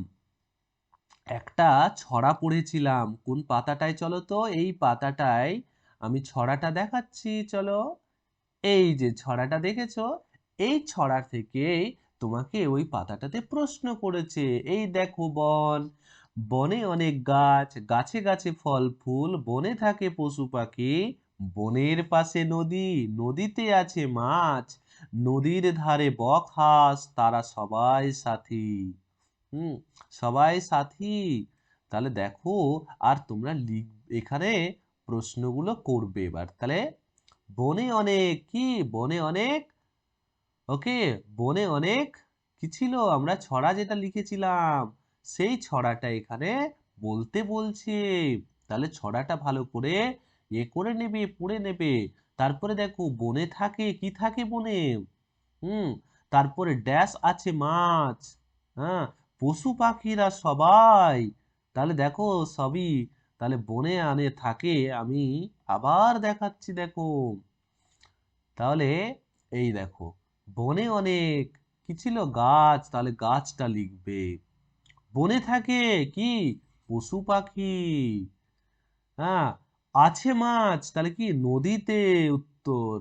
একটা ছড়া পড়েছিলাম। কোন পাতাটায় চলো তো, এই পাতাটায় আমি ছড়াটা দেখাচ্ছি, চলো। এই যে ছড়াটা দেখেছো, এই ছড়া থেকে তোমাকে ওই পাতাটাতে প্রশ্ন করেছে। এই দেখো বন, বনে অনেক গাছ, গাছে গাছে ফল ফুল, বনে থাকে পশু পাখি, বনের পাশে নদী, নদীতে আছে মাছ, নদীর ধারে বক হাঁস, তারা সবাই সাথী। হুম, সবাই সাথী। তাহলে দেখো, আর তোমরা এখানে প্রশ্নগুলো করবে এবার। তাহলে বনে অনেক কি, বনে অনেক, ওকে, বনে অনেক কি ছিল, আমরা ছড়া যেটা লিখেছিলাম সেই ছড়াটা এখানে বলতে বলছে। তাহলে ছড়াটা ভালো করে করে নেবে, পড়ে নেবে। তারপরে দেখো বনে থাকে কি, থাকে বনে, হুম, তারপরে ড্যাশ আছে মাছ, হ্যাঁ, পশু পাখিরা সবাই, তাহলে দেখো সবই, তাহলে বনে থাকে, আমি আবার দেখাচ্ছি দেখো। তাহলে এই দেখো, বনে অনেক কি ছিল, গাছ, তাহলে গাছটা লিখবে। বনে থাকে কি, পশু পাখি, হ্যাঁ, আছে মাছ, তাহলে কি নদীতে, উত্তর।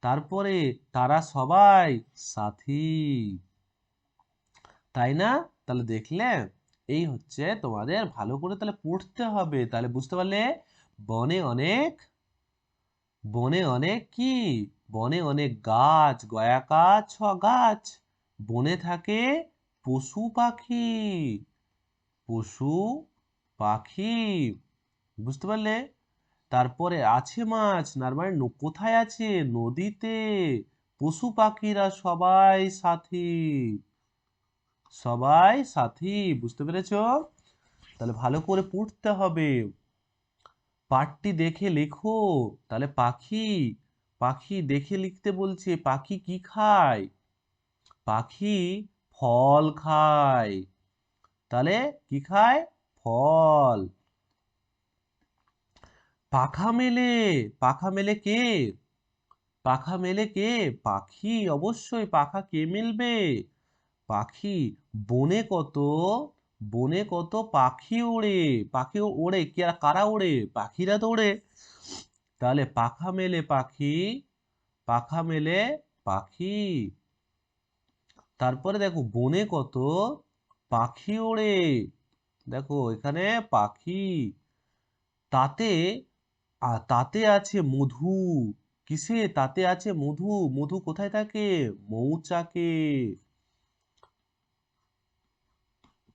তারপরে তারা সবাই সাথী, তাই না? তাহলে দেখলে, এই হচ্ছে তোমাদের ভালো করে তাহলে পড়তে হবে, তাহলে বুঝতে পারলে। বনে অনেক, বনে অনেক কি, বনে অনেক গাছ, গয়াকা ছ গাছ, বনে থাকে পশু পাখি, পশু পাখি, বুঝতে পারলে। তারপরে আছে মাছ, তার মানে কোথায় আছে, নদীতে, পশু পাখিরা সবাই সাথী, সবাই সাথী, বুঝতে পেরেছো? তাহলে ভালো করে পড়তে হবে। পাঠটি দেখে লেখো, তাহলে পাখি, পাখি দেখে লিখতে বলছে, পাখি কি খায়, পাখি ফল খায়, তাহলে কি খায়, ফল। পাখা মেলে, পাখা মেলে কে, পাখা মেলে কে, পাখি, অবশ্যই পাখা কে মেলবে, পাখি। বনে কত, বনে কত পাখি ওড়ে, পাখি ওড়ে, কারা ওড়ে, পাখিরা তো ওড়ে। তাহলে পাখা মেলে পাখি, পাখা মেলে পাখি। তারপরে দেখো বনে কত পাখি ওড়ে, দেখো এখানে পাখি, তাতে তাতে আছে মধু, কিসে, তাতে আছে মধু, মধু কোথায় থাকে, মৌচাকে,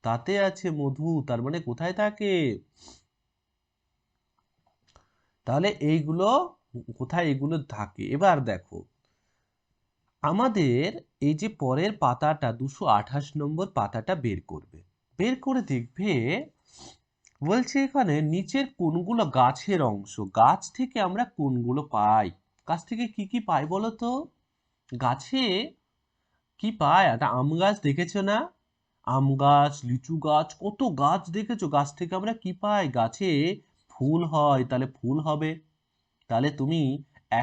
তাতে আছে মধু, তার মানে কোথায় থাকে। তাহলে এইগুলো কোথায়, এগুলো থাকে। এবার দেখো আমাদের এই যে পরের পাতাটা 228 নম্বর পাতাটা বের করবে, বের করে দেখবে, বলছে এখানে নিচের কোনগুলো গাছের অংশ, গাছ থেকে আমরা কোনগুলো পাই, গাছ থেকে কি কি পাই বলো তো। গাছে কি পায়, একটা আম গাছ দেখেছো না, আম গাছ, লিচু গাছ, কত গাছ দেখেছো, গাছ থেকে আমরা কি পাই, গাছে ফুল হয়, তাহলে ফুল হবে। তাহলে তুমি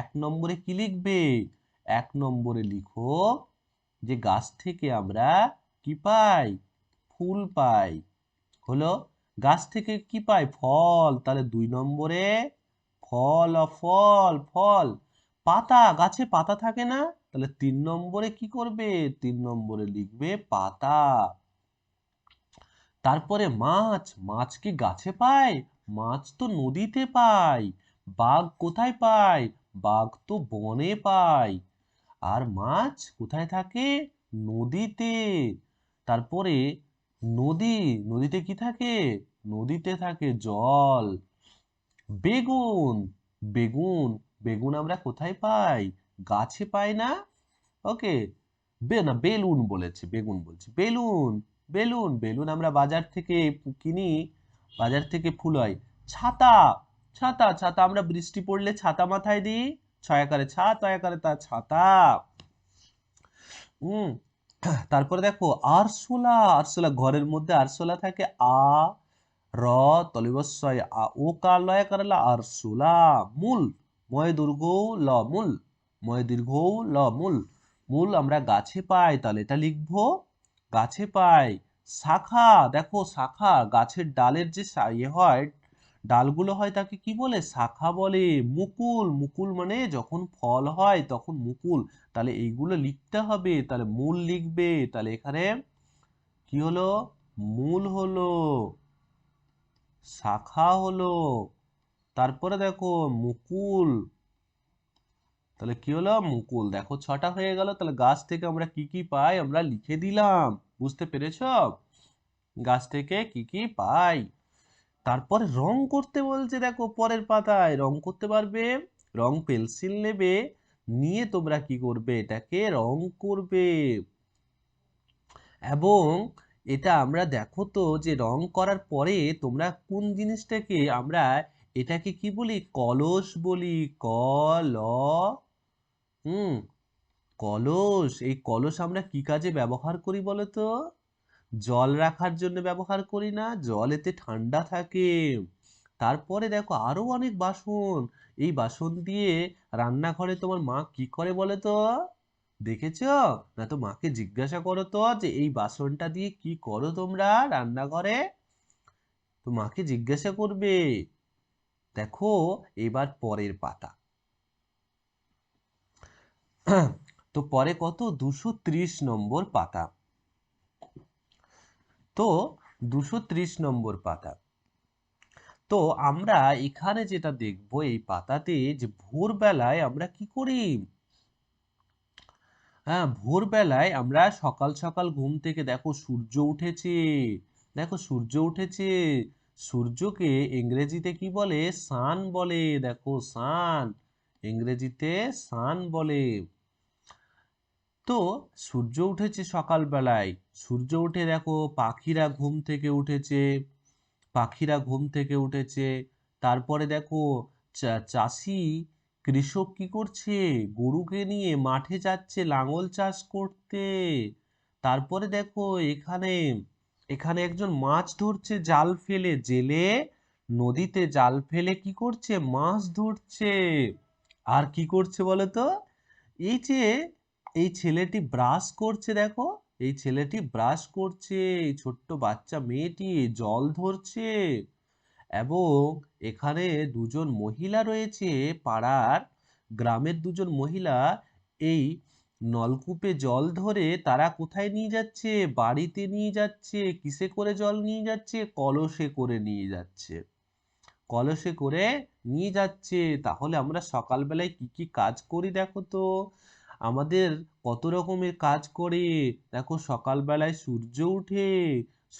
1 নম্বরে কি লিখবে, 1 নম্বরে লিখো যে গাছ থেকে আমরা কি পাই, ফুল পাই, হলো। গাছ থেকে কি পায়? ফল। তাহলে 2 নম্বরে ফল ফল ফল। পাতা, গাছে পাতা থাকে না? তাহলে 3 নম্বরে কি করবে? 3 নম্বরে লিখবে পাতা। তারপরে মাছ, মাছ কি গাছে পায়? মাছ তো নদীতে পায়। বাঘ কোথায় পায়? বাঘ তো বনে পায়। আর মাছ কোথায় থাকে? নদীতে। তারপরে নদী, নদীতে কি থাকে? নদীতে থাকে জল। বেগুন, বেগুন, বেগুন আমরা কোথায় পাই? গাছে পাই না? ওকে, না বেলুন বলেছে, বেগুন বলছি, বেলুন, বেলুন, বেলুন আমরা বাজার থেকে কিনি, বাজার থেকে ফুল হয়। ছাতা, ছাতা, ছাতা আমরা বৃষ্টি পড়লে ছাতা মাথায় দিই, ছয় আকারে ছা, তয় আকারে তা, ছাতা। হুম। তারপরে দেখো আরশোলা, আরশোলা ঘরের মধ্যে আরশোলা থাকে। আ র তলিবস্বয় আ ও কার লয় কারলা আরশোলা। মূল, ময় দীর্ঘ ল মূল, ময় দীর্ঘ ল মূল। মূল আমরা গাছে পাই, তাহলে এটা লিখবো গাছে পাই। শাখা, দেখো শাখা গাছের ডালের যে ইয়ে হয়, ডালগুলো হয় তাকে কি বলে? শাখা বলে। মুকুল, মুকুল মানে যখন ফল হয় তখন মুকুল। তাহলে এইগুলো লিখতে হবে, তাহলে মূল লিখবে। তাহলে এখানে কি হলো? মূল হলো, শাখা হলো, তারপরে দেখো মুকুল। তাহলে কি হলো? মুকুল। দেখো 6টা হয়ে গেল। তাহলে গাছ থেকে আমরা কি কি পাই আমরা লিখে দিলাম। বুঝতে পেরেছ? গাছ থেকে কি কি পাই। তারপরে রং করতে বলছে, দেখো পরের পাতায় রং করতে পারবে। রং পেন্সিল নেবে, নিয়ে তোমরা কি করবে? এটাকে রং করবে। এবং এটা আমরা দেখো তো যে রং করার পরে তোমরা কোন জিনিসটাকে আমরা এটাকে কি বলি? কলস বলি। ক ল হুম কলস। এই কলস আমরা কি কাজে ব্যবহার করি বলো তো? জল রাখার জন্য ব্যবহার করি না? জল এতে ঠান্ডা থাকে। তারপরে দেখো আরো অনেক বাসন। এই বাসন দিয়ে রান্নাঘরে তোমার মা কি করে বলে তো? দেখেছ? না তো মাকে জিজ্ঞাসা করো তো যে এই বাসনটা দিয়ে কি করো তোমরা রান্নাঘরে? তো মাকে জিজ্ঞাসা করবে। দেখো এবার পরের পাতা। তো পরে কত? 230 নম্বর পাতা। তো 230 নম্বর পাতা। তো আমরা এখানে যেটা দেখব এই পাতাতে, যে ভোরবেলায় আমরা কি করি? হ্যাঁ, ভোরবেলায় আমরা সকাল সকাল ঘুম থেকে দেখো সূর্য উঠেছে। দেখো সূর্য উঠেছে। সূর্যকে ইংরেজিতে কি বলে? সান বলে। দেখো সান, ইংরেজিতে সান বলে। তো সূর্য উঠেছে সকালবেলায়। সূর্য উঠে দেখো পাখিরা ঘুম থেকে উঠেছে, পাখিরা ঘুম থেকে উঠেছে। তারপরে দেখো চাষি, কৃষক কি করছে? গরুকে নিয়ে মাঠে যাচ্ছে লাঙল চাষ করতে। তারপরে দেখো এখানে, এখানে একজন মাছ ধরছে জাল ফেলে। জেলে নদীতে জাল ফেলে কি করছে? মাছ ধরছে। আর কি করছে বলো তো? এই যে এই ছেলেটি ব্রাশ করছে, দেখো এই ছেলেটি ব্রাশ করছে। এই ছোট্ট বাচ্চা মেয়েটি জল ধরছে। এবং এখানে দুজন মহিলা রয়েছে, পাড়ার গ্রামের দুজন মহিলা এই নলকূপে জল ধরে তারা কোথায় নিয়ে যাচ্ছে? বাড়িতে নিয়ে যাচ্ছে। কিসে করে জল নিয়ে যাচ্ছে? কলসে করে নিয়ে যাচ্ছে। কলসে করে নিয়ে যাচ্ছে। তাহলে আমরা সকালবেলায় কি কি কাজ করি দেখো তো? আমাদের কত রকমের কাজ করে। দেখো সকালবেলায় সূর্য উঠে,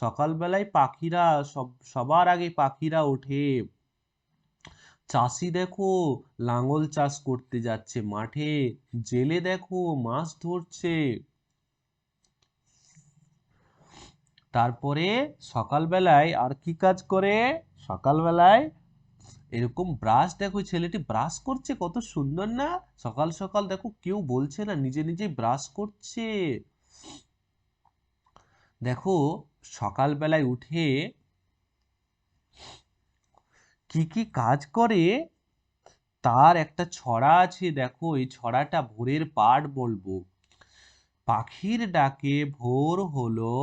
সকালবেলায় পাখিরা সবার আগে পাখিরা ওঠে। চাষি দেখো লাঙল চাষ করতে যাচ্ছে মাঠে। জেলে দেখো মাছ ধরছে। তারপরে সকালবেলায় আর কি কাজ করে? সকালবেলায় এরকম ব্রাশ, দেখো ছেলেটি ব্রাশ করছে, কত সুন্দর না? সকাল সকাল দেখো কেউ বলছে না, নিজে নিজেই ব্রাশ করছে। দেখো সকালবেলায় উঠে কি কি কাজ করে তার একটা ছড়া আছে। দেখো এই ছড়াটা ভোরের পাঠ বলবো। পাখির ডাকে ভোর হলো,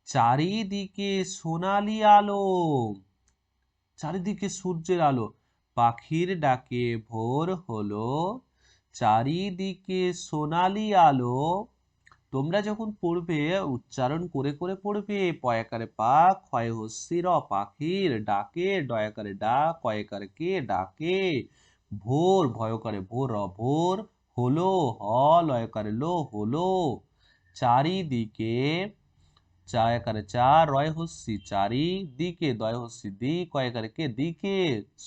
চারিদিকে সোনালি আলো, চারিদিকে সূর্যের আলো। পাখির ডাকে ভোর হলো, চারিদিকে সোনালি আলো। তোমরা যখন পড়বে উচ্চারণ করে করে পড়বে। পয়াকারে পা, ক্ষয় হস্যি র, পাখির ডাকে, ডয়াকারে ডা, কয়েকারে কে ডাকে। ভোর, ভয়কারে ভোর, ভোর হলো, হ লয়কারে লো হলো। চারিদিকে, চায়াকারে চা, রয় হস্যি চারি, দিকে দয় হস্যি দি, কয়েকারে কে দিকে।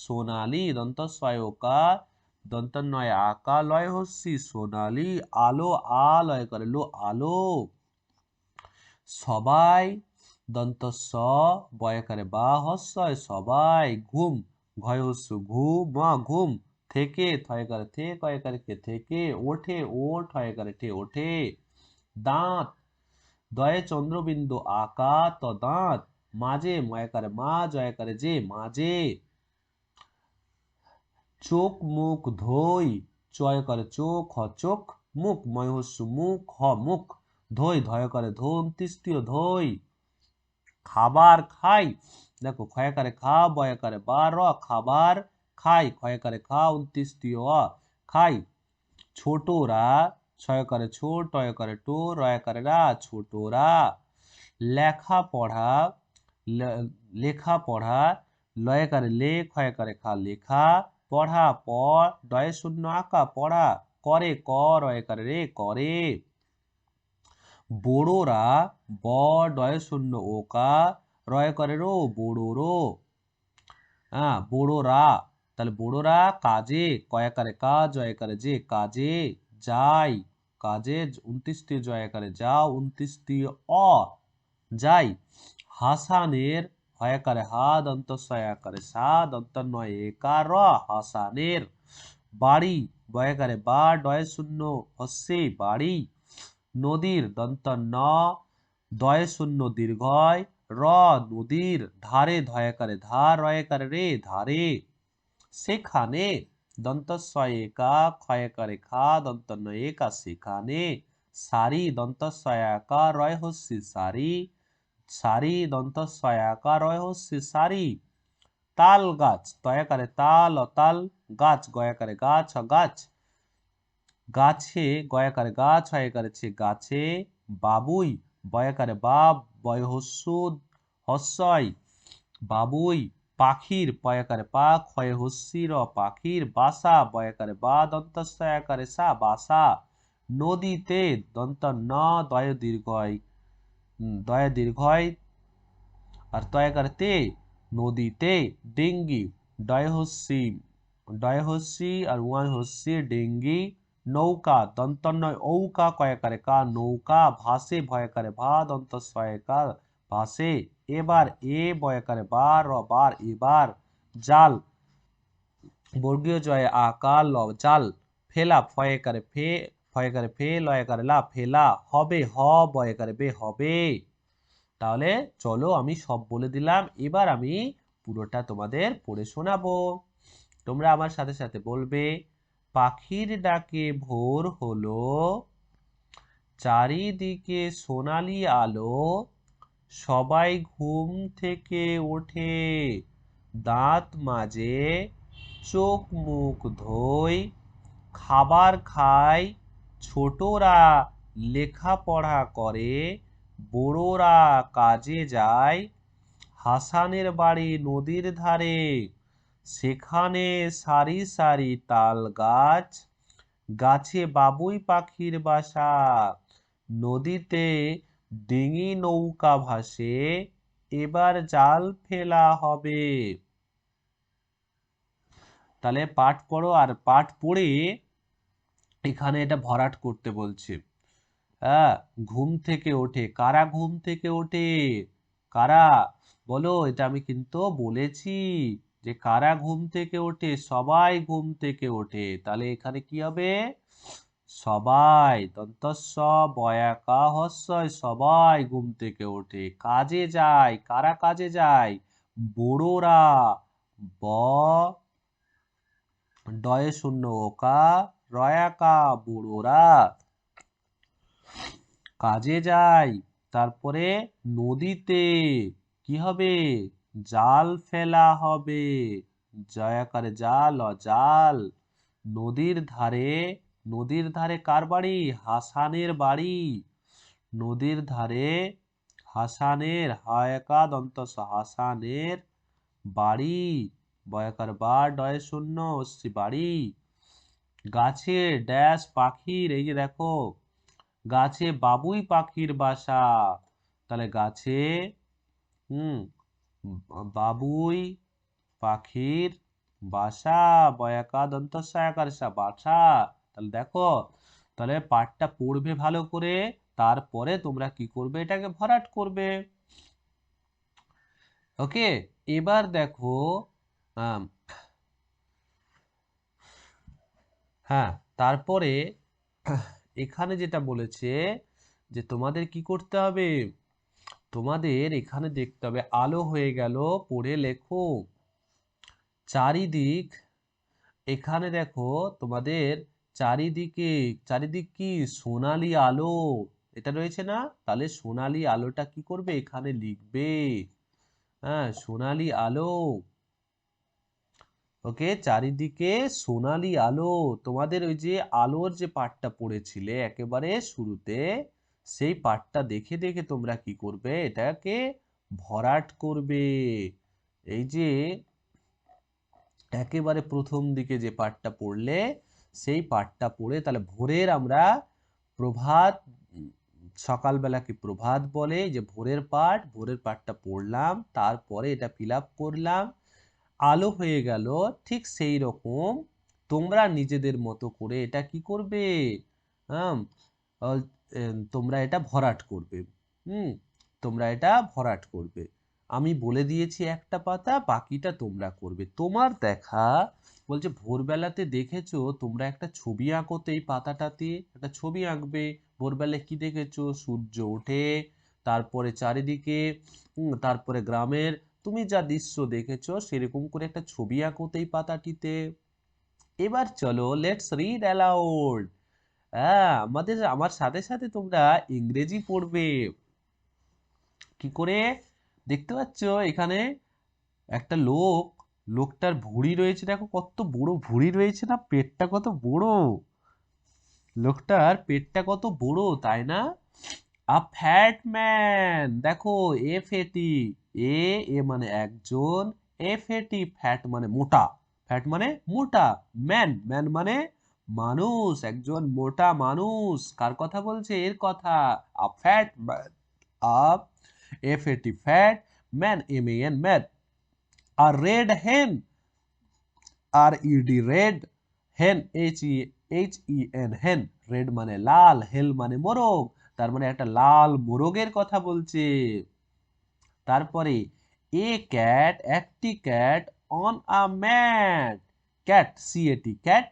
সোনালি দন্ত সয়কার, দন্ত নয় আকা, লয় হস্যি সোনালি আলো, আ লয় করে লো আলো। সবাই দন্ত স, বয়কারে বা, হস্যয় সবাই। ঘুম, ঘয় হস্যু ঘু, মা ঘুম থেকে, থয়কারে থে, কয়কারে কে থেকে। ওঠে, ওঠ হয়কারে ঠে ওঠে। দাঁত, দয়ে চন্দ্রবিন্দু আকা, ত দাঁত। মাঝে, ময়কারে মা, জয়কারে যে মাঝে। চোখ মুখ ধোই, চয় করে চোখ, হ চোখ, মুখ ময় হস্যু মুখ, হ মুখ। ধোই, ধয় করে ধো, অন্ত্যেষ্টিয় ধোই। খাবার খাই, দেখো ক্ষয়কারে খা, বয়কারে বা, র খাবার খাই, ক্ষয়কারে খা, অন্ত্যেষ্টিয় অ খাই। ছোটরা, ছয়কারে ছোট, টয়কারে টো, রয়কারে রা ছোটরা। লেখাপড়া, লেখাপড়া, লয়কারে লে, ক্ষয়কারে খা লেখা, পড়া পড়, ডয়ে শূন্য আঁকা পড়া, করে ক, রয়কারে রে করে। বড়োরা, ব ডয়ে শূন্য ওকা, রয় করে রো বড়োরো। হ্যাঁ বড়োরা, তাহলে বড়োরা কাজে, কয়াকারে কাজ, জয়কারে যে কাজে যাই। কাজে, 29টি জয়াকারে যাও, 29টি অ যাই। হাসানের, হয়াকারে হা, দন্ত সয়াকারে সা, দন্ত নয় একার র, হাসানের। বাড়ি, বয়াকারে বা, ডয় শূন্য হস্যে বাড়ি। নদীর, দন্ত ন, দয় শূন্য দীর্ঘয় র, নদীর। ধারে, ধয়াকারে ধা, রয়াকারে রে ধারে। সেখানে, দন্ত স একা, ক্ষয়কারে খা, দন্ত ন একা সেখানে। সারি, দন্ত সয়াকা, রয় হস্যি সারি, সারি দন্ত সয়াকা, রয় হস্যি সারি। তাল গাছ, তয়াকারে তাল, অতাল গাছ, গয়াকারে গাছ, গাছ। গাছে, গয়াকারে গাছ, হয়াকারে ছে গাছে। বাবুই, বয়াকারে বাব, বয় হস্যু হস্যই বাবুই। পাখির, পয়াকারে পা, ক্ষয় হস্যি র পাখির। বাসা, বয়াকারে বা, দন্ত সয়াকারে সা বাসা। নদীতে, দন্ত ন, দয় দীর্ঘয়, দয় দীর্ঘয় আর তয়াকারে তে, নদীতে। ডিঙ্গি, ডয় হস্যি আর ওয়াই হস্যি ডিঙ্গি। নৌকা, দন্ত নয় ঔকা, কয়াকারে কা নৌকা। ভাসে, ভয়াকারে ভা, দন্ত সয়কা ভাসে। এবার, এ বয়াকারে বার, র বার এবার। জাল, বর্গীয় জয়ে আকা ল জাল। ফেলা, ফয়েকারে ফে, ফয়েকারে ফে, লয়াকারে লা ফেলা। হবে, হ বয়াকারে বে হবে। তাহলে চলো আমি সব বলে দিলাম, এবার আমি পুরোটা তোমাদের পড়ে শোনাবো। তোমরা আমার সাথে সাথে বলবে। পাখির ডাকে ভোর হলো, চারিদিকে সোনালি আলো, সবাই ঘুম থেকে ওঠে, দাঁত মাজে, চোখ মুখ ধোয়, খাবার খায়, ছোটরা লেখাপড়া করে, বড়োরা কাজে যায়। হাসানের বাড়ি নদীর ধারে, সেখানে সারি সারি তাল গাছ, গাছে বাবুই পাখির বাসা, নদীতে ডিঙি নৌকা ভাসে, এবার জাল ফেলা হবে। তাহলে পাঠ পড়ো, আর পাঠ পড়ে এখানে এটা ভরাট করতে বলছে। হ্যাঁ, ঘুম থেকে ওঠে, কারা ঘুম থেকে ওঠে, কারা বলো, এটা আমি কিন্তু বলেছি যে কারা ঘুম থেকে ওঠে, সবাই ঘুম থেকে ওঠে। তাহলে এখানে কি হবে, সবাই দন্ত স বয়াকা হস্যই সবাই ঘুম থেকে ওঠে। কাজে যায়, কারা কাজে যায়, বড়োরা, ব ডয়ে শূন্য ওকা, রয়াকা বড়োরা কাজে যায়। তারপরে নদীতে কি হবে, জাল ফেলা হবে, জয়াকারে জাল জাল। নদীর ধারে, নদীর ধারে কার বাড়ি, হাসানের বাড়ি। নদীর ধারে হাসানের, হায়কা দন্ত স, হাসানের বাড়ি, বয়াকার বা, ডয় শূন্য বাড়ি। গাছে ড্যাশ পাখির, এই যে দেখো গাছে বাবুই পাখির বাসা, তাহলে গাছে বাবুই পাখির বাসা, বয়াকা দন্ত সা বাসা। তাহলে দেখো, তাহলে পাঠটা পড়বে ভালো করে, তারপরে তোমরা কি করবে, এটাকে ভরাট করবে। ওকে, এবার দেখো হ্যাঁ, তারপরে এখানে যেটা বলেছে যে তোমাদের কি করতে হবে, তোমাদের এখানে দেখতে হবে আলো হয়ে গেল, পড়ে লেখো চারিদিক। এখানে দেখো তোমাদের চারিদিকে, চারিদিক কি সোনালী আলো, এটা রয়েছে না, তাহলে সোনালী আলোটা কি করবে, এখানে লিখবে। হ্যাঁ, সোনালী আলো। ওকে, চারিদিকে সোনালী আলো। তোমাদের ওই যে আলোর যে পাঠটা পড়েছিলে একেবারে শুরুতে, সেই পাঠটা দেখে দেখে তোমরা কি করবে, এটাকে ভরাট করবে। এই যে একেবারে প্রথম দিকে যে পাঠটা পড়লে, সেই পাঠটা পড়ে, তাহলে ভোরের আমরা প্রভাত, সকালবেলাকে প্রভাত বলে, যে ভোরের পাঠ, ভোরের পাঠটা পড়লাম, তারপরে এটা ফিল আপ করলাম, আলো হয়ে গেল। ঠিক সেই রকম তোমরা নিজেদের মতো করে এটা কি করবে, হ্যাঁ, তোমরা এটা ভরাট করবে। তোমরা এটা ভরাট করবে। আমি বলে দিয়েছি একটা পাতা, বাকিটা তোমরা করবে। তোমার দেখা বলছে ভোরবেলাতে দেখেছো তোমরা একটা ছবি আঁকো, তো এই পাতাটাতে একটা ছবি আঁকবে। ভোরবেলায় কি দেখেছো, সূর্য ওঠে, তারপরে চারিদিকে, তারপরে গ্রামের তুমি যা দৃশ্য দেখেছো সেরকম করে একটা ছবি আঁকো এই পাতাটিতে। এবার চলো লেটস রিড অ্যালাউড। হ্যাঁ, আমার সাথে সাথে তোমরা ইংরেজি পড়বে। কি করে, দেখতে পাচ্ছ এখানে একটা লোক, লোকটার ভুঁড়ি রয়েছে, দেখো কত বড় ভুঁড়ি রয়েছে না, পেটটা কত বড়, লোকটার পেটটা কত বড়, তাই না। আ ফ্যাট ম্যান, দেখো এফ এটি, এ এ মানে একজন, এফ এটি ফ্যাট মানে মোটা, ফ্যাট মানে মোটা, ম্যান ম্যান মানে মানুষ, একজন মোটা মানুষ। কার কথা বলছে, এর কথা। A fat man, a F A T fat, man M A N man. A red hen, R E D red, hen H E N hen, red মানে লাল, হেল মানে মোরগ, তার মানে একটা লাল মোরগের কথা বলছে। তারপরে এ ক্যাট, একটি cat, on a mat, cat C A T cat,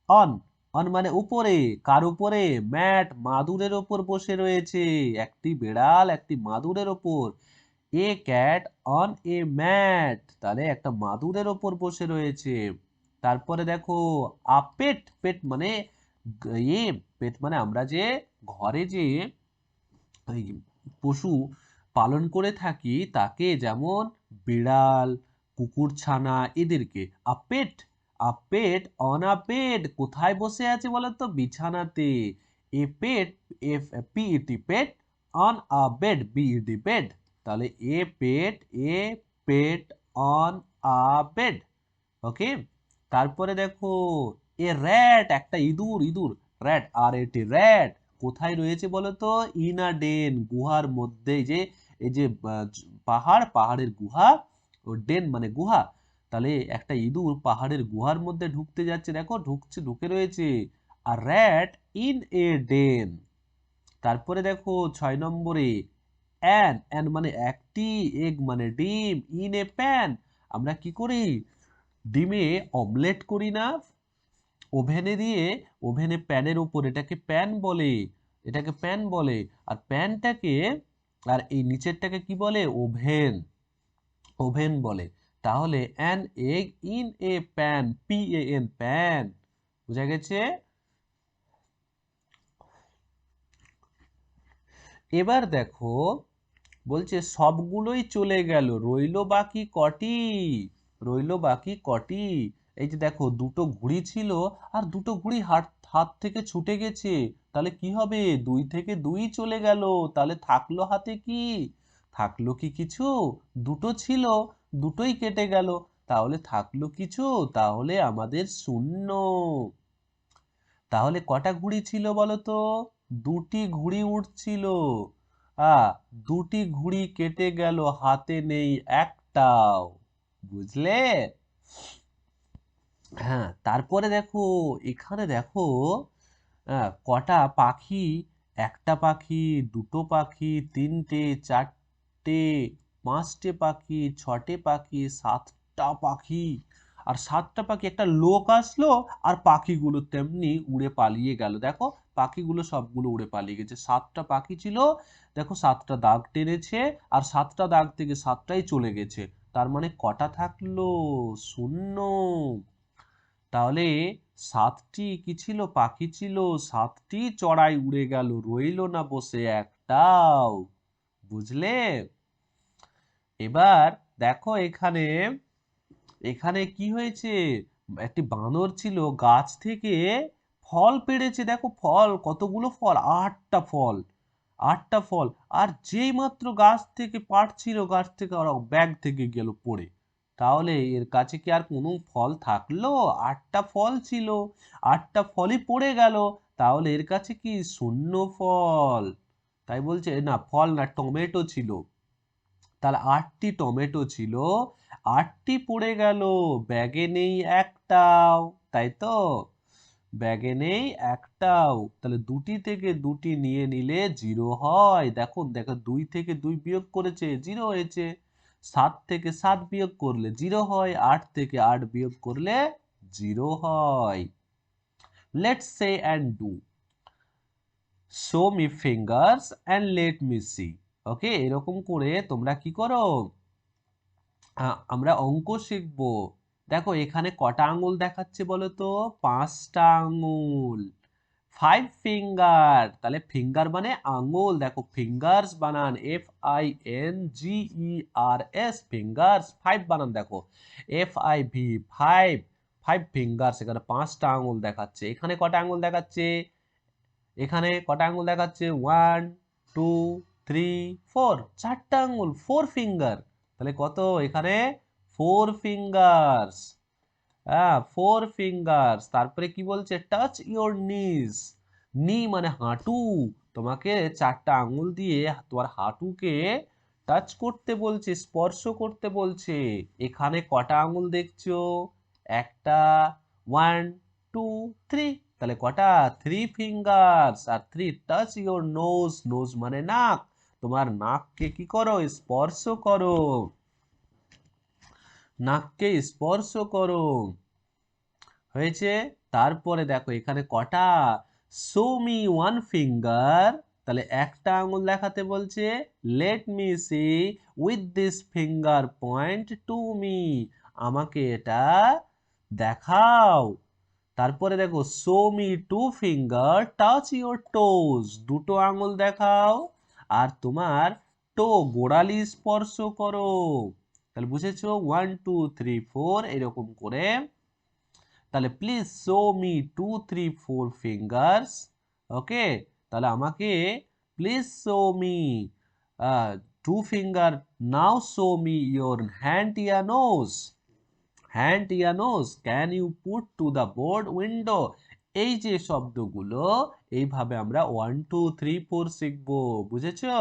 on, on মানে উপরে, কার উপরে, ম্যাট মাদুরের ওপর বসে রয়েছে, একটি বিড়াল একটি মাদুরের ওপর, a cat on a mat, তাহলে একটা মাদুরের ওপর বসে রয়েছে। তারপরে দেখো আ পেট, পেট মানে ইয়ে, পেট মানে আমরা যে ঘরে যে পশু পালন করে থাকি তাকে, যেমন বিড়াল, কুকুরছানা, এদেরকে আ পেট, আ পেট অন আ বেড, কোথায় বসে আছে বলতো, বিছানাতে। A pet, F P E T pet, on a bed, B E D bed, তাহলে a pet, A pet on a bed. ওকে, তারপরে দেখো এ র্যাট, একটা ইঁদুর, ইঁদুর, র্যাট আর এটি র্যাট, কোথায় রয়েছে বলতো, ইন আ ডেন, গুহার মধ্যে, যে এই যে পাহাড়, পাহাড়ের গুহা, ও ডেন মানে গুহা, তাহলে একটা ইঁদুর পাহাড়ের গুহার মধ্যে ঢুকতে যাচ্ছে, দেখো ঢুকছে, ঢুকে রয়েছে। আর র্যাট ইন এ ডেন। তারপরে দেখো 6 নম্বরে অ্যান, অ্যান মানে একটি, এগ মানে ডিম, ইন এ প্যান, আমরা কি করি, ডিমে অমলেট করি না, ওভেনে দিয়ে, ওভেনে প্যানের উপর, এটাকে প্যান বলে, এটাকে প্যান বলে। আর প্যানটাকে, আর এই নিচেরটাকে কি বলে, ওভেন, ওভেন বলে। তাহলে an egg in a pan, P A N pan, বুঝা গেছে। এবার দেখো বলছে সবগুলোই চলে গেল, রইলো বাকি কটি? রইলো বাকি কটি? এই যে দেখো দুটো ঘুড়ি ছিল আর দুটো ঘুড়ি হাত হাত থেকে ছুটে গেছে, তাহলে কি হবে? 2 থেকে 2 চলে গেল, তাহলে থাকলো হাতে কি? থাকলো কি কিছু? দুটো ছিল, দুটোই কেটে গেল, তাহলে থাকলো কিছু? তাহলে আমাদের শূন্য। তাহলে কটা ঘুড়ি ছিল বলো তো? দুটি ঘুড়ি উঠছিল। আ দুটি ঘুড়ি কেটে গেল, হাতে নেই একটাও। বুঝলে? হ্যাঁ, তারপরে দেখো, এখানে দেখো কটা পাখি, একটা পাখি, দুটো পাখি, তিনটে, চারটে, পাঁচটে পাখি, ছটে পাখি, সাতটা পাখি। আর সাতটা পাখি, একটা লোক আসলো আর পাখিগুলো তেমনি উড়ে পালিয়ে গেল। দেখো পাখিগুলো সবগুলো উড়ে পালিয়ে গেছে। সাতটা পাখি ছিল, দেখো সাতটা দাগ টেনেছে, আর সাতটা দাগ থেকে সাতটাই চলে গেছে। তার মানে কটা থাকলো? শূন্য। তাহলে সাতটি কি ছিল? পাখি ছিল, সাতটি চড়াই উড়ে গেল, রইলো না বসে একটাও। বুঝলে? এবার দেখো এখানে, এখানে কি হয়েছে? একটি বানর ছিল, গাছ থেকে ফল পেড়েছে। দেখো ফল, কতগুলো ফল, 8টা ফল, 8টা ফল। আর যেই মাত্র গাছ থেকে পাড়ছিল, গাছ থেকে ওরা ব্যাগ থেকে গেল পড়ে। তাহলে এর কাছে কি আর কোনো ফল থাকলো? 8টা ফল ছিল, 8টা ফলই পড়ে গেল, তাহলে এর কাছে কি? শূন্য ফল। তাই বলছে না, ফল না, টমেটো ছিল। তাহলে 8টি টমেটো ছিল, 8টি পড়ে গেল, ব্যাগে নেই একটাও। তাই তো? ব্যাগে নেই একটাও। তাহলে দুটি থেকে দুটি নিয়ে নিলে জিরো হয়। দেখো দেখো, 2 থেকে 2 বিয়োগ করেছে, জিরো হয়েছে। 7 থেকে 7 বিয়োগ করলে জিরো হয়, 8 থেকে 8 বিয়োগ করলে জিরো হয়। Let's say and do. Show me fingers and let me see. Okay, এরকম করে তোমরা কি করো? আমরা অঙ্ক শিখবো। দেখো এখানে কটা আঙ্গুল দেখাচ্ছে বলো তো? 5টা আঙ্গুল। 5 ফিঙ্গার, তাহলে ফিঙ্গার মানে আঙ্গুল। দেখো ফিঙ্গার্স বানান FINGERS, ফিঙ্গার্স। 5 বানান দেখো FIV, 5। 5 ফিঙ্গার্স, এখানে 5টা আঙ্গুল দেখাচ্ছে। এখানে কটা আঙ্গুল দেখাচ্ছে? এখানে কটা আঙ্গুল দেখাচ্ছে? 1 2 3 4, 4টা আঙ্গুল, 4 ফিঙ্গার। তাহলে কত এখানে? 4 ফিঙ্গার্স। হ্যাঁ, 4 ফিঙ্গার্স। তারপরে কি বলছে? টাচ ইওর নিজ। নি মানে হাঁটু। তোমাকে 4টা আঙ্গুল দিয়ে তোমার হাঁটুকে টাচ করতে বলছে, স্পর্শ করতে বলছে। এখানে কটা আঙ্গুল দেখছো? একটা, 1 2 3। তাহলে কটা? 3 ফিঙ্গার্স। আর 3, টাচ ইওর নোজ। নোজ মানে নাক। তোমার নাককে কি করো? স্পর্শ করো। নাককে স্পর্শ করো। হয়েছে? তারপরে দেখো এখানে কটা? শো মি ওয়ান ফিঙ্গার, তাহলে একটা আঙ্গুল দেখাতে বলছে। Let me see with this finger point to me, আমাকে এটা দেখাও। তারপরে দেখো show me two finger touch your toes, দুটো আঙ্গুল দেখাও আর তোমার টো, গোড়ালি স্পর্শ করো। তাহলে বুঝেছো? 1 2 3 4 এরকম করে। তাহলে please show me 2 3 4 fingers. Okay, তাহলে আমাকে please show me 2 finger. Now show me your hand yeah nose. Hand yeah nose can you put to the board window. এই যে শব্দগুলো, এইভাবে আমরা 1 2 3 4 শিখবো। বুঝেছো?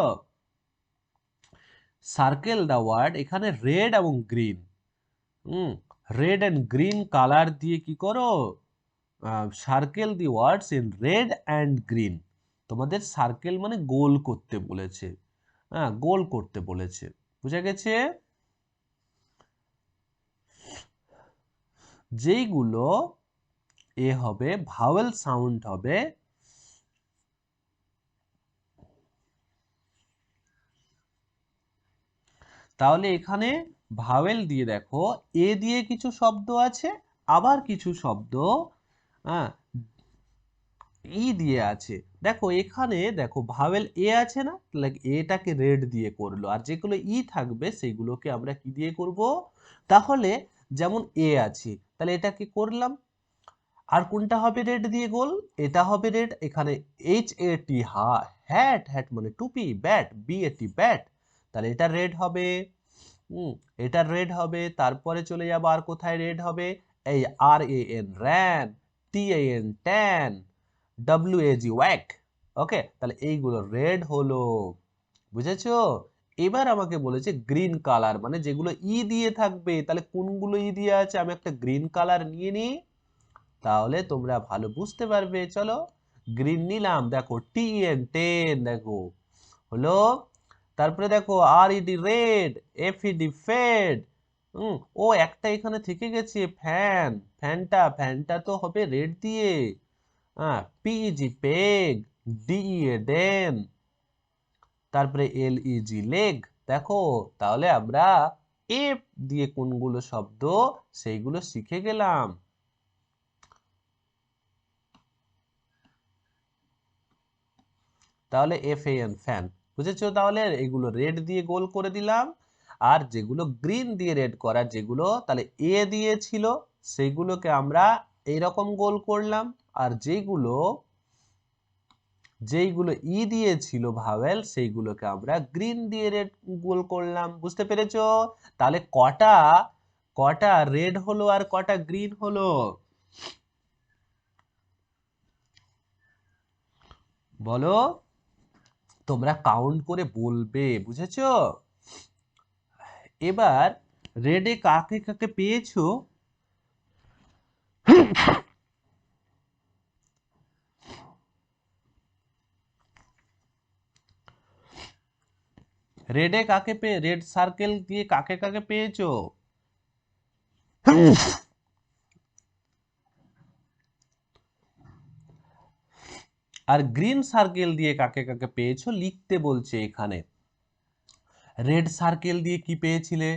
সার্কেল দ্য ওয়ার্ড, এখানে রেড এবং green, red and green colour দিয়ে কি করো? Circle the words in red and green. তোমাদের সার্কেল মানে গোল করতে বলেছে। হ্যাঁ, গোল করতে বলেছে। বুঝা গেছে? যেইগুলো হবে, ভাওয়েল সাউন্ড হবে, তাহলে এখানে ভাওয়েল দিয়ে দেখো, এ দিয়ে কিছু শব্দ আছে, আবার কিছু শব্দ, হ্যাঁ, ই দিয়ে আছে। দেখো এখানে দেখো ভাওয়েল এ আছে না, তাহলে এটাকে রেড দিয়ে করলো, আর যেগুলো ই থাকবে সেগুলোকে আমরা কি দিয়ে করব, তাহলে যেমন এ আছে তাহলে এটাকে করলাম। আর কোনটা হবে রেড দিয়ে গোল, এটা হবে রেড। এখানে H A T hat, hat মানে টুপি, bat B A T bat, তাহলে এটা রেড হবে। এটা রেড হবে। তারপরে চলে যাবো আর কোথায় রেড হবে, এই R A N ran, T A N tan, W A G wag. Okay, তাহলে এইগুলো রেড হলো, বুঝেছো? এবার আমাকে বলেছে গ্রিন কালার, মানে যেগুলো ই দিয়ে থাকবে, তাহলে কোনগুলো ই দিয়ে আছে, আমি একটা গ্রিন কালার নিয়ে নিই, তাহলে তোমরা ভালো বুঝতে পারবে। চলো গ্রিন নিলাম, দেখো টি এন টেন, দেখো হলো। তারপরে দেখো R E D red, F E D fed. ও একটা এখানে থেকে গেছে ফ্যান, ফ্যানটা তো হবে রেড দিয়ে। হ্যাঁ, পিইজি পেগ, ডিই এ ডেন, তারপরে এল ই জি লেগ। দেখো তাহলে আমরা এফ দিয়ে কোনগুলো শব্দ সেইগুলো শিখে গেলাম। তাহলে এফ এ এন ফ্যান, বুঝেছো? তাহলে এগুলো রেড দিয়ে গোল করে দিলাম, আর যেগুলো গ্রিন দিয়ে রেড করার যেগুলো তাহলে এ দিয়ে ছিল সেইগুলোকে আমরা এইরকম গোল করলাম, আর যেগুলো যেইগুলো ই দিয়ে ছিল ভাওয়েল সেইগুলোকে আমরা গ্রিন দিয়ে রেড গোল করলাম। বুঝতে পেরেছো? তাহলে কটা কটা রেড হলো আর কটা গ্রিন হলো, বলো? তোমরা কাউন্ট করে বলবে, বুঝেছো? এবার রেডে কাকে কাকে পেয়েছো, রেডে কাকে পেয়ে, রেড সার্কেল দিয়ে কাকে কাকে পেয়েছো? আর গ্রিন সার্কেল দিয়ে কাকে কাকে পেয়েছো লিখতে বলছে এখানে। রেড সার্কেল দিয়ে কি পেয়েছিলে,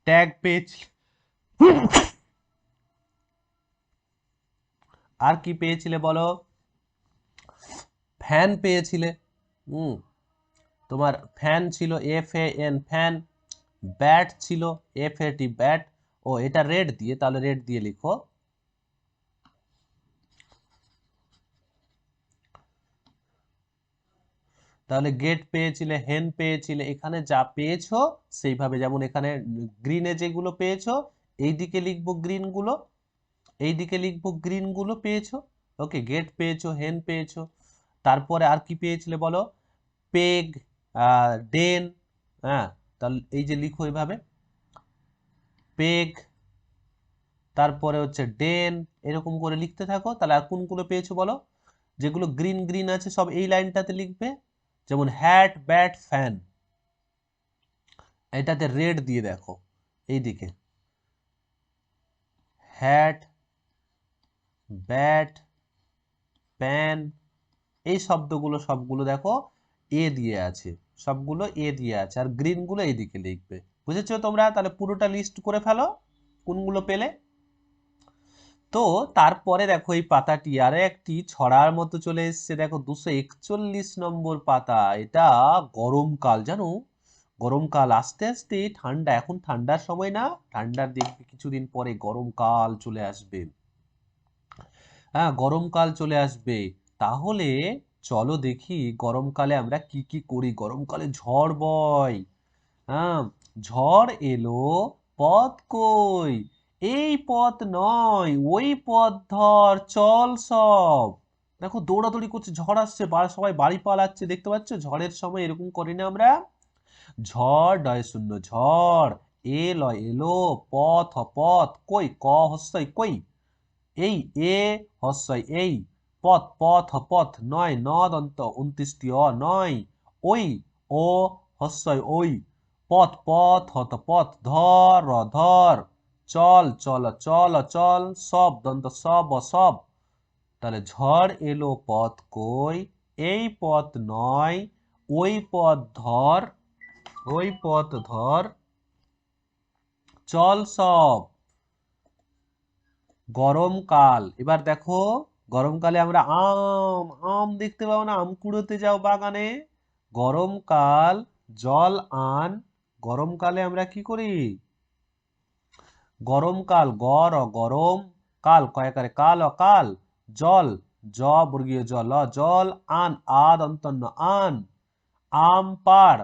ট্যাগ পেয়েছিলে, আর কি পেয়েছিলে বলো, ফ্যান পেয়েছিলে। হুম, তোমার ফ্যান ছিল F A N fan, bat ছিল এফ এ টি ব্যাট। ও এটা রেড দিয়ে, তাহলে রেড দিয়ে লিখো। তাহলে গেট পেয়েছিলে, হেন পেয়েছিলে, এখানে যা পেয়েছো সেইভাবে, যেমন এখানে গ্রিনে যেগুলো পেয়েছো এইদিকে লিখবো গ্রিন গুলো, এইদিকে লিখবো গ্রিন গুলো পেয়েছো। ওকে, গেট পেয়েছো, হেন পেয়েছো। তারপরে আর কি পেয়েছিলে বলো, পেগ, ডেন। হ্যাঁ, তাহলে এই যে লিখো এইভাবে, পেগ, তারপরে হচ্ছে ডেন, এরকম করে লিখতে থাকো। তাহলে আর কোনগুলো পেয়েছো বলো, যেগুলো গ্রিন গ্রিন আছে সব এই লাইনটাতে লিখবে, যেমন হ্যাট ব্যাট ফ্যান, এটাতে রেড দিয়ে দেখো এইদিকে, হ্যাট ব্যাট প্যান, এই শব্দগুলো সবগুলো দেখো এ দিয়ে আছে, সবগুলো এ দিয়ে আছে, আর গ্রিন গুলো এইদিকে লিখবে। বুঝেছো তোমরা? তাহলে পুরোটা লিস্ট করে ফেলো কোনগুলো পেলে। তো তারপরে দেখো এই পাতাটি আরে একটি ছড়ার মতো চলে এসছে, দেখো 241 নম্বর পাতা। এটা গরমকাল, জানো? গরমকাল আস্তে আস্তে ঠান্ডা, এখন ঠান্ডার সময় না, ঠান্ডার দেখবে কিছুদিন পরে গরমকাল চলে আসবে। হ্যাঁ, গরমকাল চলে আসবে। তাহলে চলো দেখি গরমকালে আমরা কি কি করি। গরমকালে ঝড় বয়। হ্যাঁ, ঝড় এলো, পথ কই, এই পথ নয় ওই পথ ধর, চল সব। দেখো দৌড়াদৌড়ি করছে, ঝড় আসছে, সবাই বাড়ি পালাচ্ছে, দেখতে পাচ্ছ? ঝড়ের সময় এরকম করি না আমরা? ঝড় ডয় শূন্য ঝড়, এ লয় এলো, পথ পথ, কই ক হস্যই কই, এই এ হস্যই এই, পথ পথ পথ, নয় ন দন্ত 29টি অ নয়, ওই ও হস্যই ওই, পথ পথ হত পথ, ধর ধর, চল চল চল চল, সব দন্ত সব সব। তাহলে ঝড় এলো পথ কই, এই পথ নয় ওই পথ ধর, ওই পথ ধর, চল সব। গরমকাল, এবার দেখো গরমকালে আমরা আম আম দেখতে পাবো না, আম কুড়োতে যাও বাগানে। গরমকাল, জল আন। গরমকালে আমরা কি করি? গরমকাল, গরম, কাল কয়াকারে কাল অকাল, জল, জ বর্গীয় জল, জল আন, দন্তন্য আন। আম পাড়,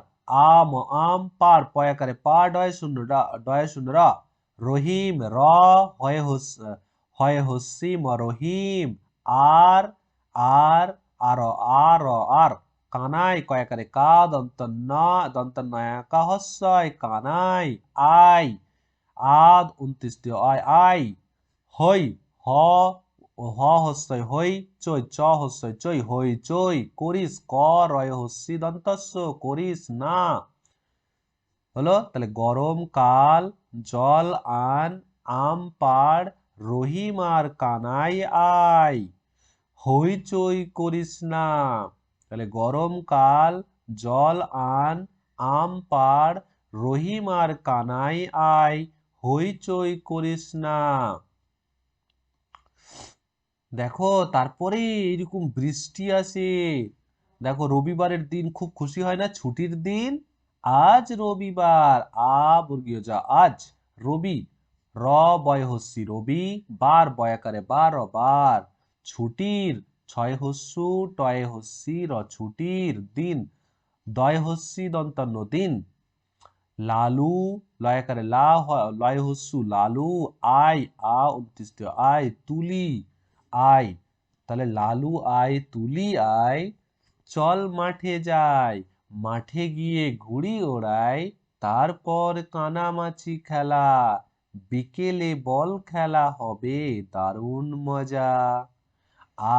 আম পাড় পয়াকারে পা ডয় শূন্য ডয় শূন্য রহিম, হয় হস্যি রহিম। আর আর আর আর আর কানাই কয়াকারে কা দন্ত নয়াকা হস্যয় কানাই। আই, 29 আয় আই। হই, হ হ হস্যই হই চই, চ হস্যই চই হই চই। করিস, ক রয় হস্যি দন্তস্য করিস না। হলো তাহলে গরমকাল, জল আন, আম পাড়, রহিম আর কানাই আয়, হইচই করিস না। তাহলে গরমকাল, জল আন, আম পাড়, রহিম আর কানাই আয়, হইচই করিস না। দেখো তারপরে এরকম বৃষ্টি আসে। দেখো রবিবারের দিন খুব খুশি হয় না, ছুটির দিন। আজ রবিবার, বর্গীয় যা আজ। রবি, র বয় হস্যি রবি, বার বয়াকারে বার বার। ছুটির, ছয় হস্যু টয় হস্যি ছুটির দিন, দয় হস্যি দন্তান্ন দিন। লালু, লয়াকারে লয় হস্যু লালু, আয় 29 আয়, তুলি আয়। তাহলে লালু আয় তুলি আয়, চল মাঠে যাই, মাঠে গিয়ে ঘুড়ি ওড়াই, তারপর কানামাছি খেলা, বিকেলে বল খেলা হবে দারুণ মজা।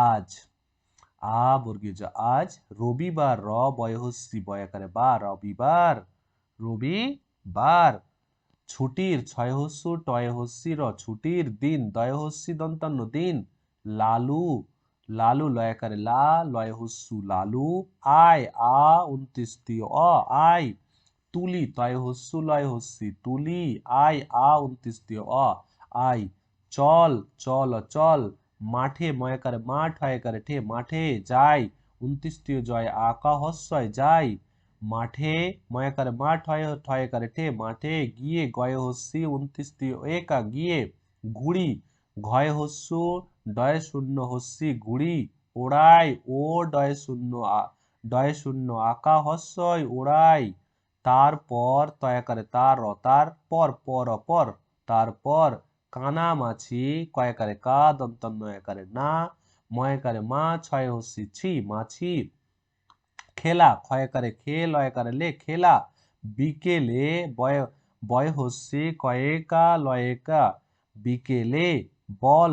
আজ, বর্গীয় জ আজ। রবিবার, র বয়হস্যি বয়াকারে বা রবিবার, রবিবার। ছুটির, ছয় হস্যু টয় হস্যি ছুটির দিন, দয় হস্যি দন্তান্ন দিন। লালু, লালু লয়াকারে লয় হস্যু লালু, আয় 29 আয়। তুলি, তয় হস্যু লয় হস্যি তুলি, আয় 29 আয়। চল, চল। মাঠে ময়াকারে মাঠ হয়কারে ঠে মাঠে যাই, 29 জয় আকা হস্যয় যাই। মাঠে ময়াকারে মাঠ হয় ঠয়কারে ঠে মাঠে গিয়ে, গয় হস্যি 29 একা গিয়ে। ঘুড়ি, ঘয় হস্যু ডয় শূন্য হস্যি ঘুড়ি, ওড়াই, ও ডয় শূন্য আকা হস্যয় ওড়াই। তারপর তয়াকারে তারপর তারপর কানামাছি কয়াকারে কা দন্তন্য একারে না, ময়াকারে মা, ছয় হস্যি ছি মাছি। খেলা, ক্ষয়কারে খে লয়কারে লে খেলা, বিকেলে বয় হস্যি কয়েকা লয়েকা বিকেলে। বল,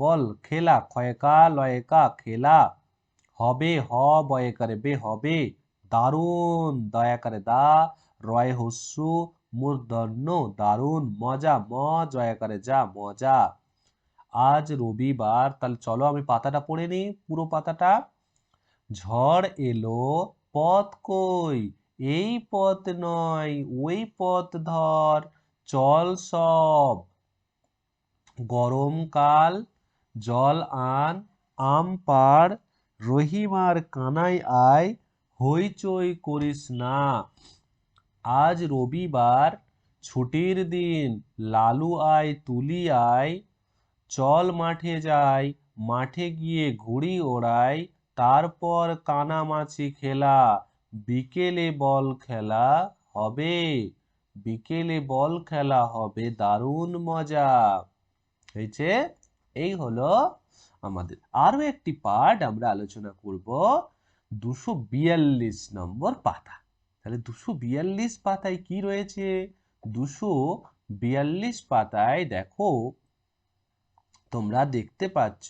বল খেলা, ক্ষয়কা লয়েকা খেলা। হবে, হ বয়কারে বে হবে, দারুণ দয়াকারে দা, রয় হস্যু মূর্ধন্য দারুণ। মজা, ম জয়াকারে যা মজা। আজ রবিবার, তাহলে চলো আমি পাতাটা পড়ে নিই, পুরো পাতাটা। ঝড় এলো, পথ কই, এই পথ নয় ওই পথ ধর, চল সব। গরমকাল, জল আন, আম পাড়, রহিম আর কানাই আয়, হইচই করিস না। আজ রবিবার, ছুটির দিন, লালু আয় তুলি আয়, চল মাঠে যাই, মাঠে গিয়ে ঘুড়ি ওড়াই, তারপর কানামাছি খেলা, বিকেলে বল খেলা হবে, বিকেলে বল খেলা হবে দারুণ মজা। হয়েছে? এই হলো আমাদের। আরো একটি পাঠ আমরা আলোচনা করব, 242 নম্বর পাতা। তাহলে 242 পাতায় কি রয়েছে? 242 পাতায় দেখো, তোমরা দেখতে পাচ্ছ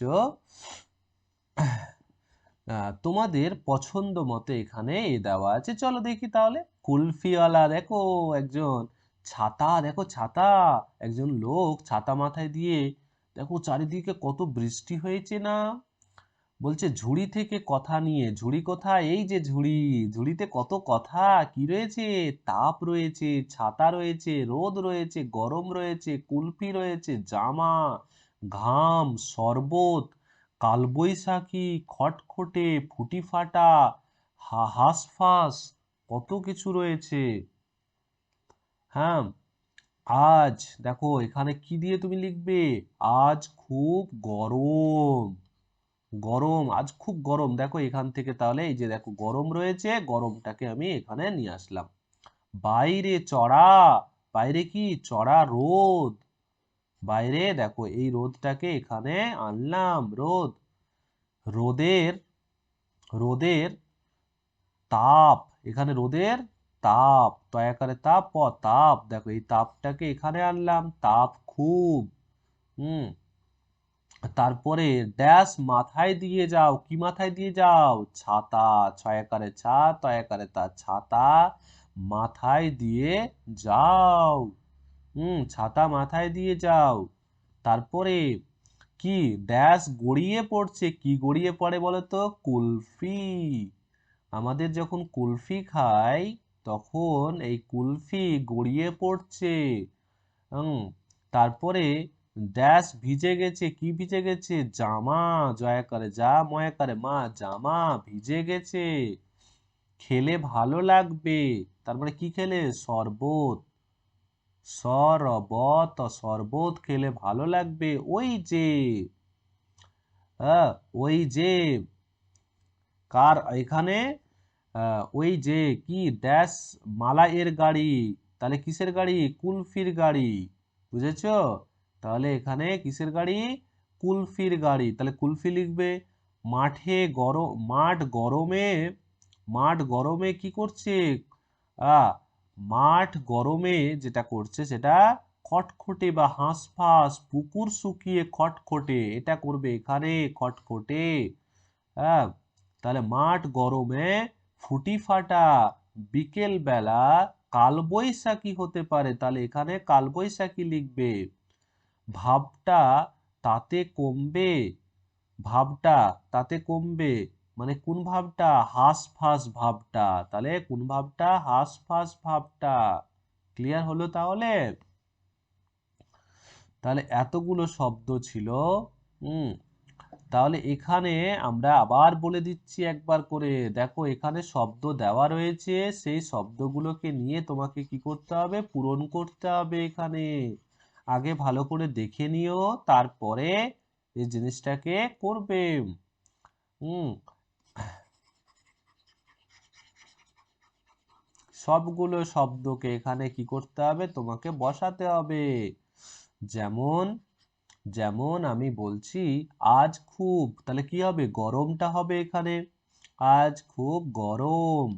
তোমাদের পছন্দ মতো এখানে দেওয়া আছে। চলো দেখি তাহলে। কুলফিওয়ালা, দেখো একজন ছাতা, দেখো ছাতা, একজন লোক ছাতা মাথায় দিয়ে, দেখো চারিদিকে কত বৃষ্টি হয়েছে না। বলছে ঝুড়ি থেকে কথা নিয়ে, ঝুড়ি কোথায়? এই যে ঝুড়ি, ঝুড়িতে কত কথা কি রয়েছে? তাপ রয়েছে, ছাতা রয়েছে, রোদ রয়েছে, গরম রয়েছে, কুলফি রয়েছে, জামা, ঘাম, শরবত, কালবৈশাখী, খটখটে, ফুটিফাটা, হাঁসফাঁস, কত কিছু রয়েছে। হ্যাঁ, আজ দেখো এখানে কি দিয়ে তুমি লিখবে, আজ খুব গরম। গরম, আজ খুব গরম, দেখো এখান থেকে তাহলে এই যে দেখো গরম রয়েছে, গরমটাকে আমি এখানে নিয়ে আসলাম। বাইরে চড়া, বাইরে কি চড়া রোদ, বাইরে দেখো এই রোদটাকে এখানে আনলাম, রোদ। রোদের, রোদের তাপ, এখানে রোদের তাপ, তয়াকারে তাপ তাপ, দেখো এই তাপটাকে এখানে আনলাম, তাপ খুব। হুম, তারপরে ড্যাশ মাথায় দিয়ে যাও, কি মাথায় দিয়ে যাও, ছাতা, ছয়াকারে ছা তয়াকারে তা, ছাতা মাথায় দিয়ে যাও। ছাতা মাথায় দিয়ে যাও। তারপরে কি ড্যাশ গড়িয়ে পড়ছে, কি গড়িয়ে পড়ে বলো তো, কুলফি। আমাদের যখন কুলফি খাই তখন এই কুলফি গড়িয়ে পড়ছে। হুম, তারপরে ড্যাশ ভিজে গেছে, কি ভিজে গেছে, জামা, জয়া করে যা ময়া করে মা, জামা ভিজে গেছে। খেলে ভালো লাগবে, তারপরে কি খেলে, শরবত, শরবত, শরবত খেলে ভালো লাগবে, ওই যে, ওই যে, কার এখানে, ওই যে কি ড্যাশ মালাইয়ের গাড়ি, তাহলে কিসের গাড়ি, কুলফির গাড়ি, বুঝেছো? তাহলে এখানে কিসের গাড়ি, কুলফির গাড়ি, তাহলে কুলফি লিখবে। মাঠে গরম, মাঠ গরমে, মাঠ গরমে কি করছে, আহ মাঠ গরমে যেটা করছে সেটা খটখটে বা হাঁসফাঁস, পুকুর শুকিয়ে খটখটে, এটা করবে এখানে খটখটে। হ্যাঁ, তাহলে মাঠ গরমে ফুটি ফাটা, বিকেল বেলা কালবৈশাখী হতে পারে, তাহলে এখানে কালবৈশাখী লিখবে। ভাবটা তাতে কমবে, ভাবটা তাতে কমবে, মানে কোন ভাবটা, হাঁসফাঁস ভাবটা, তাহলে কোন ভাবটা, হাঁসফাঁস ভাবটা। ক্লিয়ার হলো তাহলে? তাহলে এতগুলো শব্দ ছিল। হুম, তাহলে এখানে আমরা আবার বলে দিচ্ছি একবার করে, দেখো এখানে শব্দ দেওয়া রয়েছে, সেই শব্দগুলোকে নিয়ে তোমাকে কি করতে হবে, পূরণ করতে হবে এখানে। আগে ভালো করে দেখে নিও, তারপরে এই জিনিসটাকে করবে। হুম, সবগুলো শব্দকে এখানে কি করতে হবে, তোমাকে বসাতে হবে। যেমন, যেমন আমি বলছি আজ খুব, তাহলে কি হবে, গরমটা হবে এখানে, আজ খুব গরম,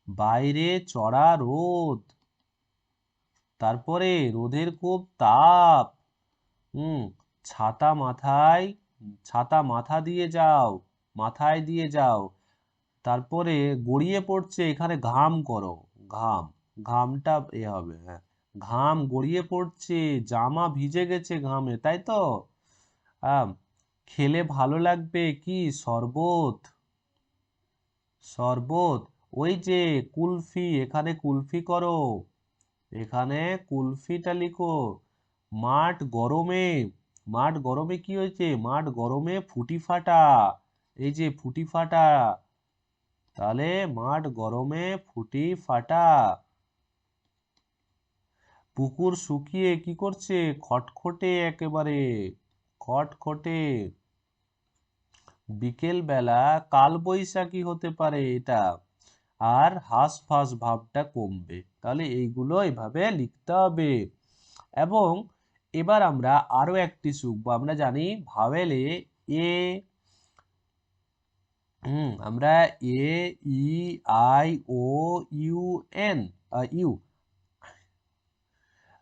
বাইরে চড়া রোদ, তারপরে রোদের খুব তাপ। হুম, ছাতা মাথায়, ছাতা মাথা দিয়ে যাও, মাথায় দিয়ে যাও। তারপরে গড়িয়ে পড়ছে, এখানে ঘাম করো, ঘাম, ঘামটা এ হবে, হ্যাঁ, ঘাম গড়িয়ে পড়ছে, জামা ভিজে গেছে ঘামে, তাই তো। আম, খেলে ভালো লাগবে, কি শরবত, শরবত, ওই যে কুলফি, এখানে কুলফি করো, এখানে কুলফিটা লিখো। মাঠ গরমে, মাঠ গরমে কি হয়েছে, মাঠ গরমে ফুটি ফাটা, এই যে ফুটি ফাটা, তাহলে মাঠ গরমে ফুটি ফাটা। পুকুর শুকিয়ে কি করছে, খটখটে একেবারে, খটখটে। বিকেল বেলা কালবৈশাখী হতে পারে এটা, আর হাঁসফাঁস ভাবটা কমবে, তাহলে এইগুলো এভাবে লিখতে হবে। এবং এবার আমরা আরো একটি শিখবো, আমরা জানি ভাওয়েলে এ, আমরা A, E, I, O, U, N, U,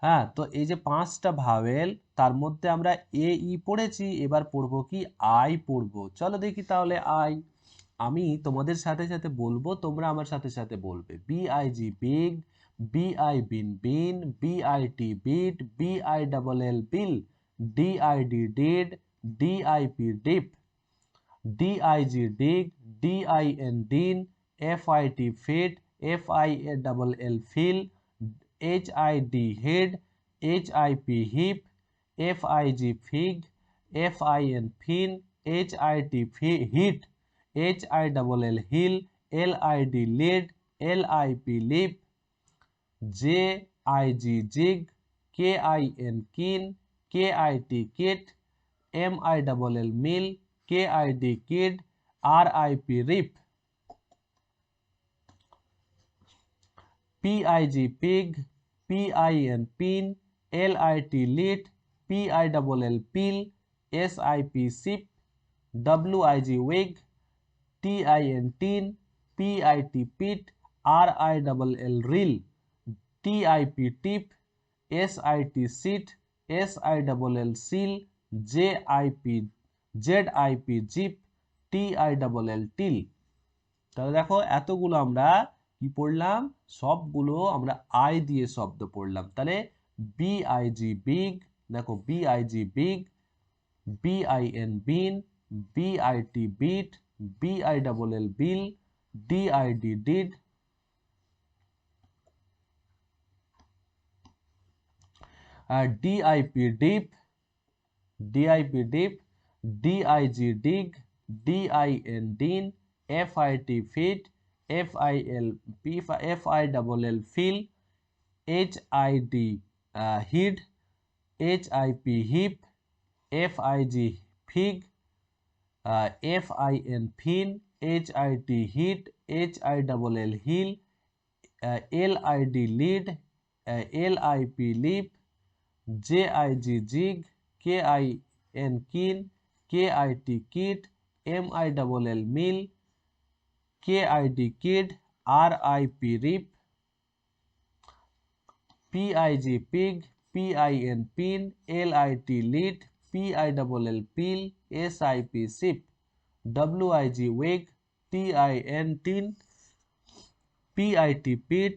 হ্যাঁ, তো এই যে পাঁচটা ভাওয়েল, তার মধ্যে আমরা এ, ই পড়েছি, এবার পড়বো কি, আই পড়বো। চলো দেখি তাহলে আই। আমি তোমাদের সাথে সাথে বলবো, তোমরা আমার সাথে সাথে বলবে। B I G big, B I N bin, B I T bit, B I double L bill, D I D did, D I P dip, D I G dig, D I N din, F I T fit, F I double L fill, H I D hid, H I P hip, F I G fig, F I N fin, HIT hit, HILL hill, LID lid, LIP lip, JIG jig, KIN kin, KIT kit, MILL mill, KID kid, RIP rip, PIG pig, PIN pin, LIT lit, PILL pill, SIP sip, WIG wig, TIN tin, PIT pit, RILL rill, TIP tip, SIT sit, SILL sill, ZIP zip, TILL till. তাহলে দেখো এতগুলো আমরা কি পড়লাম, সবগুলো আমরা I দিয়ে শব্দ পড়লাম। তাহলে BIG বিগ, দেখো BIG big, BIN bin, BIT bit, BILL bill, DID did, DIP dip, DIP dip, DIG dig, DIN din, FIT fit, FILL fill, HID hid, HIP hip, FIG fig, FIN fin, HIT hit, HILL hill, LID lid, LIP lip, JIG jig, KIN kin, KIT kit, MILL mill, KID kid, RIP rip, PIG pig, PIN pin, LIT lit, PILL pill, SIP sip, WIG wig, TIN tin, PIT pit,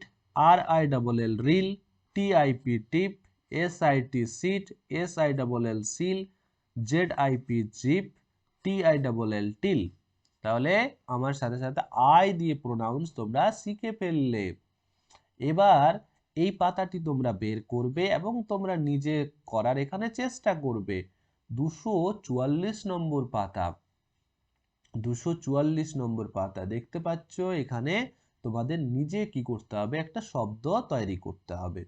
RILL rill, TIP tip, SIT sit, SILL sill, ZIP zip, TILL till. তাহলে আমার সাথে সাথে I দিয়ে pronounce তোমরা শিখে ফেললে। এবার এই পাতাটি তোমরা বের করবে এবং তোমরা নিজে করার এখানে চেষ্টা করবে। 244 নম্বর পাতা, 244 নম্বর পাতা দেখতে পাচ্ছ। এখানে তোমাদের নিজে কি করতে হবে, একটা শব্দ তৈরি করতে হবে।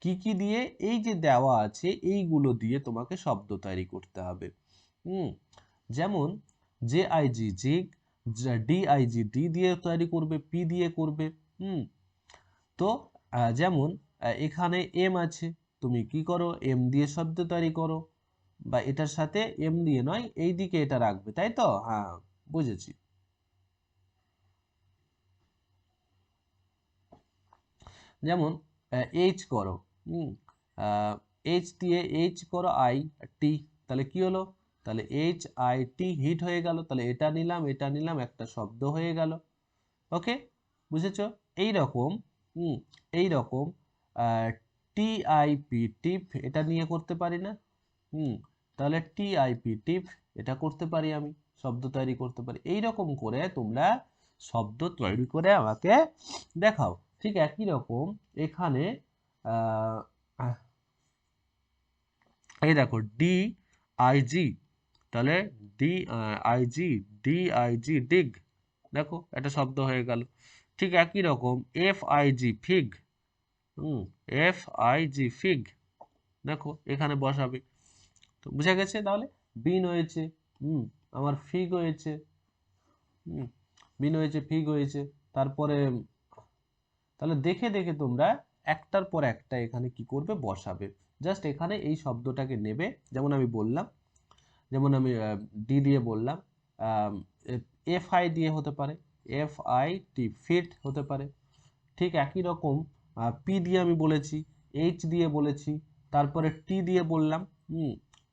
কি কি দিয়ে, এই যে দেওয়া আছে এইগুলো দিয়ে তোমাকে শব্দ তৈরি করতে হবে। যেমন JIG জিগ, DIG ডি দিয়ে তৈরি করবে, পি দিয়ে করবে। তো যেমন এখানে এম আছে, তুমি কি করো, এম দিয়ে শব্দ তৈরি করো, বা এটার সাথে এম দিয়ে নয়, এই দিকে এটা রাখবে, তাই তো? হ্যাঁ, বুঝেছি। যেমন এইচ করো, এইচ দিয়ে এইচ করো আই টি, তাহলে কি হলো, তাহলে HIT হিট হয়ে গেল। তাহলে এটা নিলাম, এটা নিলাম, একটা শব্দ হয়ে গেল। ওকে, বুঝেছো? এইরকম এইরকম TIP টিপ, এটা নিয়ে করতে পারি না? তাহলে TIP টিপ এটা করতে পারি, আমি শব্দ তৈরি করতে পারি। এইরকম করে তোমরা শব্দ তৈরি করে আমাকে দেখাও। ঠিক একই রকম এখানে এই দেখো DIG, তাহলে DIG ডিগ, দেখো একটা শব্দ হয়ে গেল। ঠিক একই রকম FIG ফিগ, FIG ফিগ, দেখো এখানে বসাবে। তো বুঝা গেছে? তাহলে বিন হয়েছে, আমার ফিগ হয়েছে, বিন হয়েছে, ফিগ হয়েছে। তারপরে তাহলে দেখে দেখে তোমরা একটার পর একটা এখানে কি করবে, বসাবে। জাস্ট এখানে এই শব্দটাকে নেবে, যেমন আমি বললাম, যেমন আমি ডি দিয়ে বললাম, FI দিয়ে হতে পারে, FIT ফিট হতে পারে। ঠিক একই রকম পি দিয়ে আমি বলেছি, এইচ দিয়ে বলেছি, তারপরে টি দিয়ে বললাম,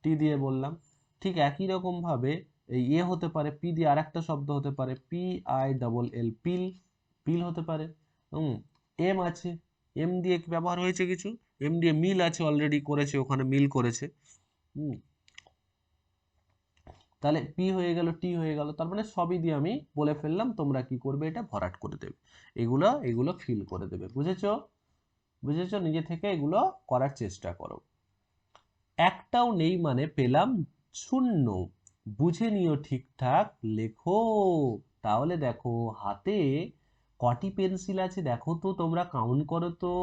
টি দিয়ে বললাম। ঠিক একই রকম ভাবে এই হতে পারে, পি দিয়ে আরেকটা শব্দ হতে পারে, PILL পিল, পিল হতে পারে। এম আছে, এম দিয়ে কি ব্যবহার হয়েছে কিছু, এম দিয়ে মিল আছে, অলরেডি করেছে, ওখানে মিল করেছে। তাহলে পি হয়ে গেল, টি হয়ে গেল, তার মানে সবই দিয়ে আমি বলে ফেললাম। তোমরা কি করবে, এটা ভরাট করে দেবে, এগুলো এগুলো ফিল করে দেবে। বুঝেছো? বুঝেছো? নিজে থেকে এগুলো করার চেষ্টা করো। একটাও নেই মানে পেলাম শূন্য, বুঝে নিও ঠিকঠাক লেখো। তাহলে দেখো হাতে কটি পেন্সিল আছে দেখো তো, তোমরা কাউন্ট করো তো।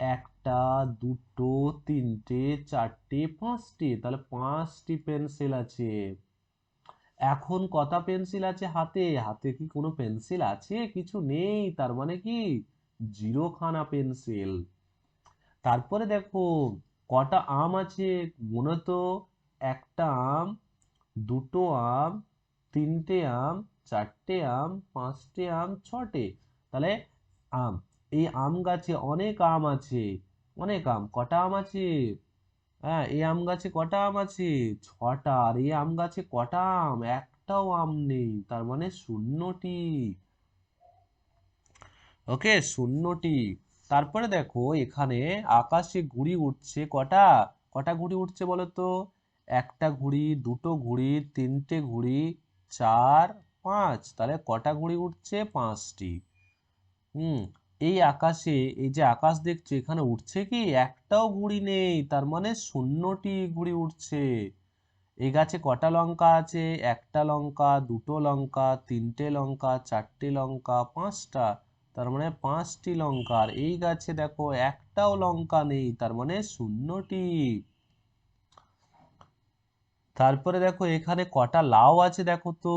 একটা, দুটো, তিনটে, চারটে, পাঁচটি, তাহলে 5টি পেন্সিল আছে। এখন কটা পেন্সিল আছে হাতে? হাতে কি কোনো পেন্সিল আছে? কিছু নেই, তার মানে কি 0খানা পেন্সিল। তারপরে দেখো কটা আম আছে মনে তো। একটা আম, দুটো আম, তিনটে আম, চারটে আম, পাঁচটে আম, ছটে। তাহলে আম, এই আম গাছে অনেক আম আছে। অনেক আম, কটা আম আছে? হ্যাঁ, এই আম গাছে কটা আম আছে? 6টা। আর এই আম গাছে কটা আম? একটাও আম নেই, তার মানে 0টি। ওকে, 0টি। তারপরে দেখো এখানে আকাশে ঘুড়ি উঠছে কটা? কটা ঘুড়ি উঠছে বলো তো? একটা ঘুড়ি, দুটো ঘুড়ি, তিনটে ঘুড়ি, চার, পাঁচ। তাহলে কটা ঘুড়ি উঠছে? 5টি। হুম। এই আকাশে, এই যে আকাশ দেখছো, এখানে উঠছে কি? একটাও ঘুড়ি নেই, তার মানে 0টি ঘুড়ি উঠছে। এই গাছে কটা লঙ্কা আছে? একটা লঙ্কা, দুটো লঙ্কা, তিনটে লঙ্কা, চারটে লঙ্কা, 5টা। তার মানে 5টি লঙ্কা। আর এই গাছে দেখো একটাও লঙ্কা নেই, তার মানে 0টি। তারপরে দেখো এখানে কটা লাউ আছে দেখো তো।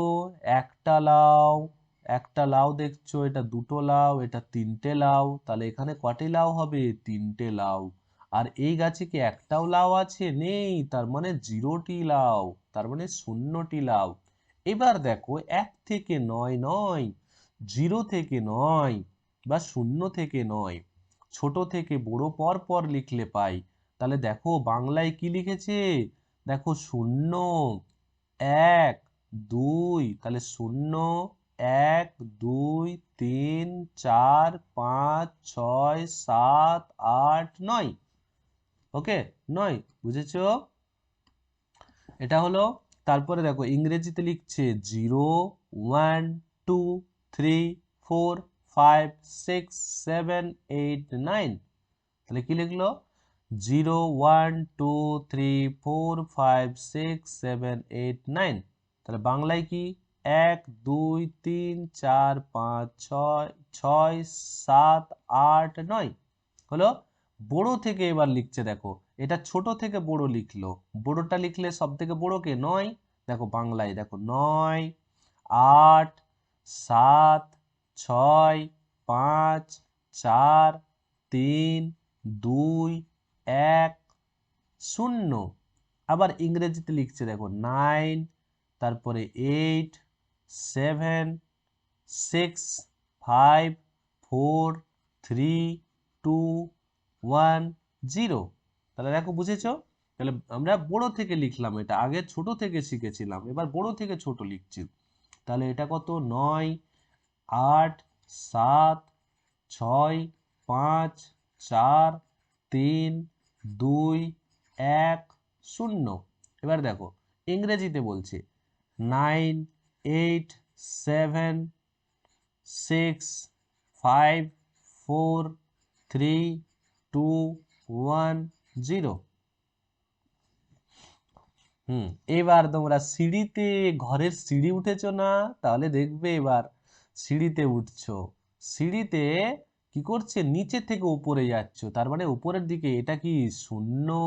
একটা লাউ, একটা লাউ দেখছো, এটা দুটো লাউ, এটা তিনটে লাউ। তাহলে এখানে কটি লাউ হবে? 3টে লাউ। আর এই গাছে কি একটাও লাউ আছে? নেই, তার মানে 0টি লাউ। তার মানে 0টি লাউ। এবার দেখো 1 থেকে 9 নয়, 0 থেকে নয়, বা 0 থেকে নয়, ছোট থেকে বড় পর পর লিখলে পাই। তাহলে দেখো বাংলায় কি লিখেছে? দেখো 0, 1, 2, তাহলে 0, 1, 2, 3, 4, 5, 6, 7, 8, 9। ওকে, 9, বুঝেছো? এটা হলো। তারপরে দেখো ইংরেজিতে লিখছে 0, 1, 2, 3, 4, 5, 6, 7, 8, 9। তাহলে কি লিখলো? 0, 1, 2, 3, 4, 5, 6, 7, 8, 9। তাহলে বাংলায় কি? 1, 2, 3, 4, 5, 6, 6, 7, 8, 9 হলো। বড় থেকে এবার লিখছে দেখো, এটা ছোট থেকে বড় লিখলো। বড়টা লিখলে সব থেকে বড় কে? 9। দেখো বাংলায় দেখো 9, 8, 7, 6, 5, 4, 3, 2, 1, 0। আবার ইংরেজিতে লিখছে দেখো 9, তারপরে 8, 7, 6, 5, 4, 3, 2, 1, 0। তাহলে দেখো বুঝেছো? তাহলে আমরা বড় থেকে লিখলাম, এটা আগে ছোট থেকে শিখেছিলাম, এবার বড় থেকে ছোট লিখছি। তাহলে এটা কত? 9, 8, 7, 6, 5, 4, 3, 2, 1, 0। এবার দেখো ইংরেজিতে বলছে 9, 8, 7, 6, 5, 4, 3, 2, 1, 0। এবার তোমরা সিঁড়িতে, ঘরের সিঁড়ি উঠেছো না? তাহলে দেখবে এবার সিঁড়িতে উঠছো। সিঁড়িতে কি করছে? নিচে থেকে উপরে যাচ্ছ, তার মানে উপরের দিকে। এটা কি? 0।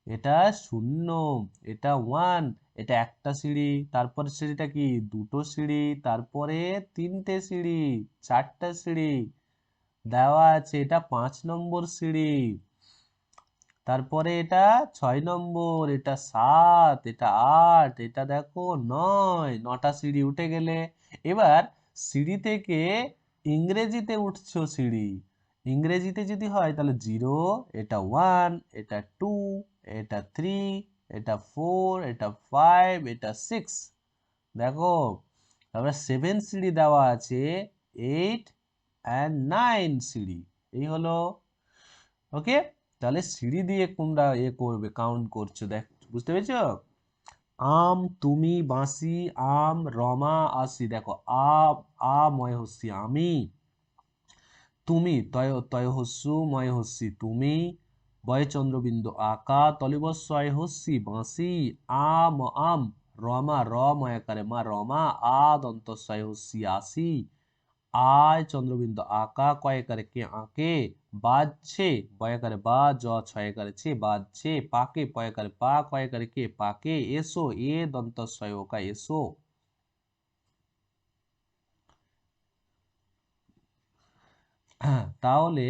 এটা 0। এটা 1। এটা একটা সিঁড়ি। তারপরে সিঁড়িটা কি? দুটো সিঁড়ি। তারপরে তিনটে সিঁড়ি, চারটা সিঁড়ি দেওয়া আছে। এটা 5 নম্বর সিঁড়ি। তারপরে এটা 6 নম্বর, এটা 7, এটা 8, এটা দেখো 9। 9টা সিঁড়ি উঠে গেলে এবার সিঁড়ি থেকে ইংরেজিতে উঠছো সিঁড়ি। ইংরেজিতে যদি হয় তাহলে 0, এটা 1, এটা 2, এটা 3, এটা 4, এটা 5, এটা 6। দেখো তারপরে 7 সিঁড়ি দেওয়া আছে, 8 and 9 সিঁড়ি। এই হলো। ওকে, তাহলে সিঁড়ি দিয়ে তোমরা করবে, কাউন্ট করছো, দেখ বুঝতে পেরেছো? আম, তুমি, বাঁশি, আম, রমা, আসি। দেখো আ ময় হস্যি আমি, তুমি তয় তয় হস্যু ময় হস্যি তুমি, বয় চন্দ্রবিন্দু আকা, তলিবস্বয় হস্যি বাঁশি, আম, আম, রমা র ময়াকারে মা রমা আ দন্ত সয় হস্যি আসি আয় চন্দ্রবিন্দু আকা কয়েকারে কে আঁকে বাজছে বয়াকারে বা জ ছয়াকারে ছে বাজছে পাকে পয়াকারে পা কয়েকারে কে পাকে এসো এ দন্ত সয় ওকা এসো। তাহলে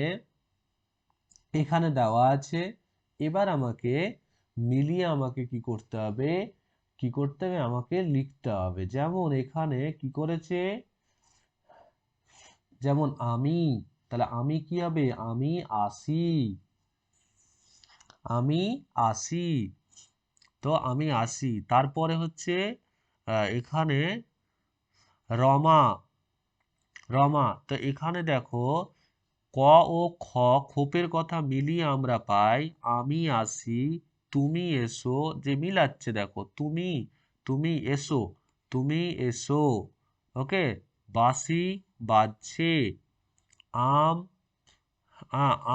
এখানে দেওয়া আছে, এবার আমাকে মিলিয়ে আমাকে কি করতে হবে, আমাকে লিখতে হবে। যেমন এখানে কি করেছে, যেমন আমি, তাহলে আমি কি হবে, আমি আসি, আমি আসি, তো আমি আসি। তারপরে হচ্ছে এখানে রমা, তো এখানে দেখো ক ও খ, খোপের কথা মিলিয়ে আমরা পাই আমি আসি, তুমি এসো, যে মিলাচ্ছে দেখো তুমি, তুমি এসো, তুমি এসো, ওকে। বাঁশি বাজছে, আম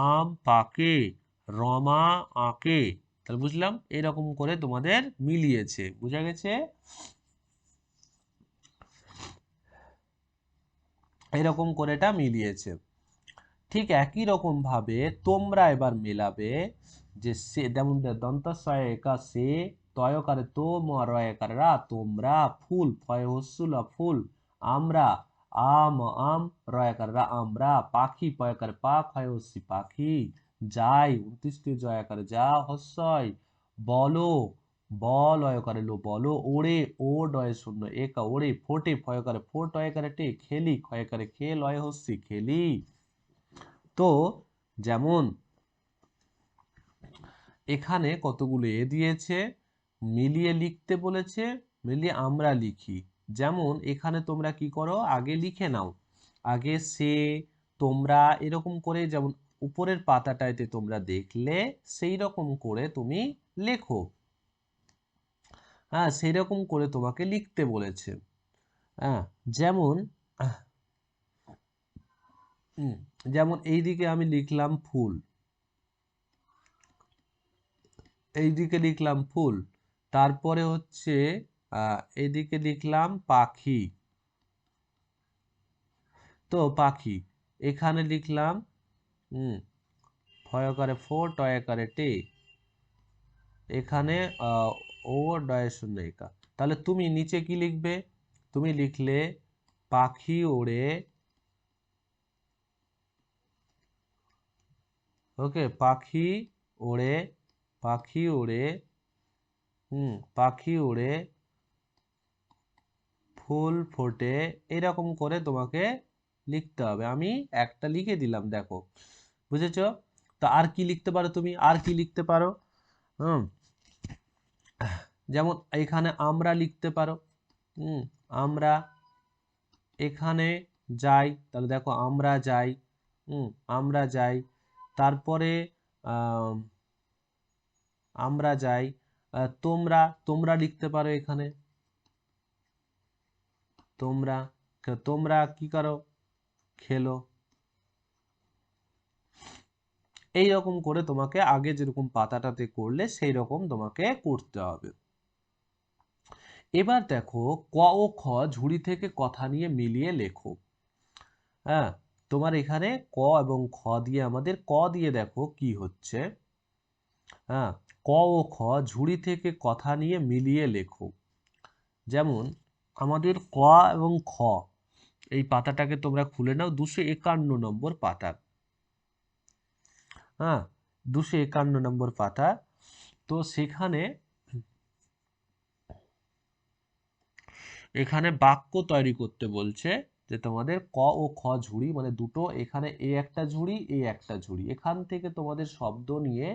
আম পাকে, রমা আঁকে। তাহলে বুঝলাম এরকম করে তোমাদের মিলিয়েছে, বুঝা গেছে? এরকম করে এটা মিলিয়েছে। ঠিক একই রকম ভাবে তোমরা এবার মেলাবে, যে সে, যেমন দন্তস্বয় একা সে, তয়কারে তো রয়কারে রা তোমরা, ফুল ফয় হস্যুল ফুল আমরা, আম আম রয়কারে রা আমরা, পাখি পয়কারে পা ক্ষয় হস্যি পাখি, যাই 29 জয়াকারে যা হস্যই, বলো বল অয়কারে লো বলো, ওড়ে ও ডয় শূন্য একা ওড়ে, ফোটে ফয়কারে ফোট অয়কারে টে, খেলি ক্ষয়কারে খেল অয় হস্যি খেলি। তো যেমন এখানে কতগুলো এ দিয়েছে, মিলিয়ে লিখতে বলেছে, মিলিয়ে আমরা লিখি। যেমন এখানে তোমরা কি করো, আগে লিখে নাও, আগে সে তোমরা এরকম করে, যেমন উপরের পাতাটাতে তোমরা দেখলে সেই রকম করে তুমি লেখো। হ্যাঁ, সেই রকম করে তোমাকে লিখতে বলেছে। হ্যাঁ, যেমন যেমন এইদিকে আমি লিখলাম ফুল, এইদিকে লিখলাম ফুল, তারপরে হচ্ছে এইদিকে লিখলাম পাখি, তো পাখি, এখানে লিখলাম ফয়কারে ফো টয়কারে টে, এখানে ও ডয় শূন্য একা। তাহলে তুমি নিচে কি লিখবে, তুমি লিখলে পাখি ওড়ে, ওকে, পাখি ওড়ে, পাখি ওড়ে, পাখি ওড়ে, ফুল ফোটে, এরকম করে তোমাকে লিখতে হবে। আমি একটা লিখে দিলাম, দেখো বুঝেছো? তো আর কি লিখতে পারো তুমি, আর কি লিখতে পারো, হুম, যেমন এখানে আমরা লিখতে পারো, আমরা, এখানে যাই, তাহলে দেখো আমরা যাই, আমরা যাই, তারপরে আহ, আমরা যাই, তোমরা, তোমরা লিখতে পারো এখানে, তোমরা, তোমরা কি করো, খেলো। এই রকম করে তোমাকে আগে যেরকম পাতাটাতে করলে সেই রকম তোমাকে করতে হবে। এবার দেখো ক ও খ, ঝুড়ি থেকে কথা নিয়ে মিলিয়ে লেখো। হ্যাঁ, তোমার এখানে ক এবং খ দিয়ে, আমাদের ক দিয়ে দেখো কি হচ্ছে, হ্যাঁ, ক ও খ, ঝুড়ি থেকে কথা নিয়ে মিলিয়ে লেখো। যেমন আমাদের ক এবং খ, এই পাতাটাকে তোমরা খুলে নাও, 251 নম্বর পাতা, হ্যাঁ, 251 নম্বর পাতা। তো সেখানে এখানে বাক্য তৈরি করতে বলছে, যে তোমাদের ক ও খ ঝুড়ি মানে দুটো, এখানে এ একটা ঝুড়ি, এ একটা ঝুড়ি, এখান থেকে তোমাদের শব্দ নিয়ে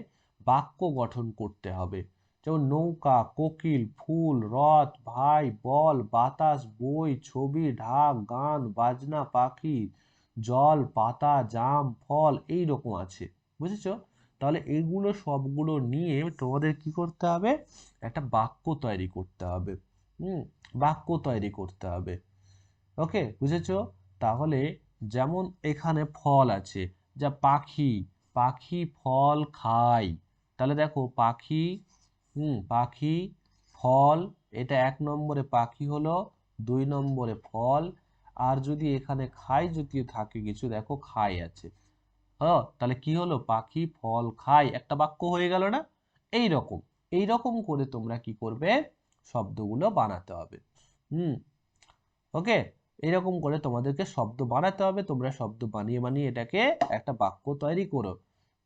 বাক্য গঠন করতে হবে। যেমন নৌকা, কোকিল, ফুল, রথ, ভাই, বল, বাতাস, বই, ছবি, ঢাক, গান, বাজনা, পাখি, জল, পাতা, জাম, ফল, এই রকম আছে, বুঝেছো? তাহলে এইগুলো সবগুলো নিয়ে তোমাদের কি করতে হবে, একটা বাক্য তৈরি করতে হবে। হুম, বাক্য তৈরি করতে হবে, ওকে, বুঝেছো? তাহলে যেমন এখানে ফল আছে, যা পাখি, পাখি ফল খায়, তাহলে দেখো পাখি, পাখি ফল, এটা 1 নম্বরে পাখি হলো, 2 নম্বরে ফল। আর যদি এখানে খাই যদি থাকে কিছু, দেখো খাই আছে, তাহলে কি হলো, পাখি ফল খায়, একটা বাক্য হয়ে গেল না? এইরকম এইরকম করে তোমরা কি করবে, শব্দগুলো বানাতে হবে। হুম, ওকে, এরকম করে তোমাদেরকে শব্দ বানাতে হবে। তোমরা শব্দ বানিয়ে বানিয়ে এটাকে একটা বাক্য তৈরি করো।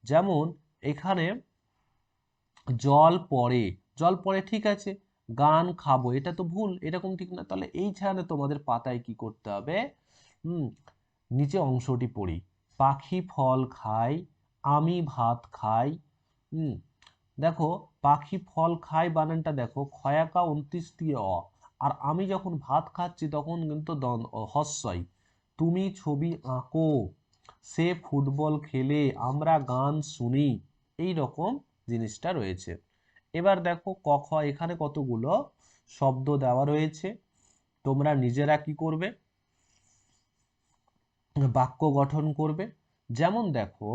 যেমন এখানে জল পড়ে, জল পড়ে ঠিক আছে, গান খাবো এটা তো ভুল, এরকম ঠিক না। তাহলে এইখানে তোমাদের পাতায় কি করতে হবে, হুম, নিচে অংশটি পড়ি, পাখি ফল খায়, আমি ভাত খাই। হুম, দেখো পাখি ফল খায় বানানটা দেখো, খয়াকা 29 দিয়ে অ, আর আমি যখন ভাত খাচ্ছি তখন কিন্তু হস্যই। তুমি ছবি আঁকো, সে ফুটবল খেলে, আমরা গান শুনি, এই রকম জিনিসটা রয়েছে। এবার দেখো ক খ, এখানে কতগুলো শব্দ দেওয়া রয়েছে, তোমরা নিজেরা কি করবে, বাক্য গঠন করবে। যেমন দেখো,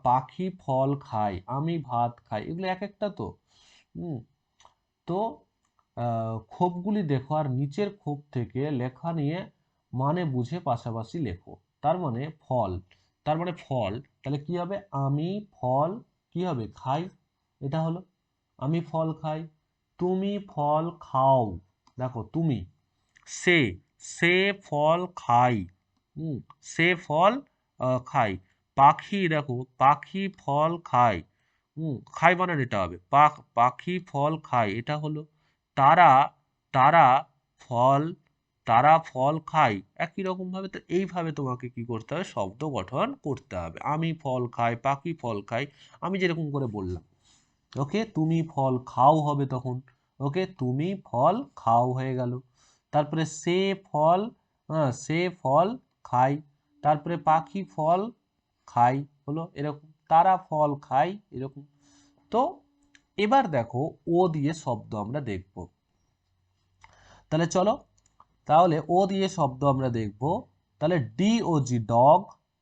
পাখি ফল খায়, আমি ভাত খাই, এগুলো এক একটা তো। তো ক্ষোভগুলি দেখো, আর নিচের ক্ষোভ থেকে লেখা নিয়ে মানে বুঝে পাশাপাশি লেখো। তার মানে ফল, তার মানে ফল, তাহলে কি হবে, আমি ফল কি হবে, খাই, এটা হলো আমি ফল খাই। তুমি ফল খাও, দেখো তুমি, সে সে ফল খাই, হুম, সে ফল খাই। পাখি দেখো, পাখি ফল খায়, খাই বানান এটা হবে, পাখি ফল খায়, এটা হলো। তারা তারা ফল তারা ফল খায়, একই রকম ভাবে। তো এইভাবে তোমাকে কি করতে হবে, শব্দ গঠন করতে হবে। আমি ফল খাই, পাখি ফল খাই, আমি যেরকম করে বললাম। ওকে, তুমি ফল খাও হবে তখন, ওকে, তুমি ফল খাও হয়ে গেল। তারপরে সে ফল, সে ফল খায়, তারপরে পাখি ফল খায় হলো এরকম, তারা ফল খায় এরকম। তো এবার দেখো ও দিয়ে শব্দ আমরা দেখব। তাহলে চলো, তাহলে ও দিয়ে শব্দ আমরা দেখব। তাহলে DOG dog,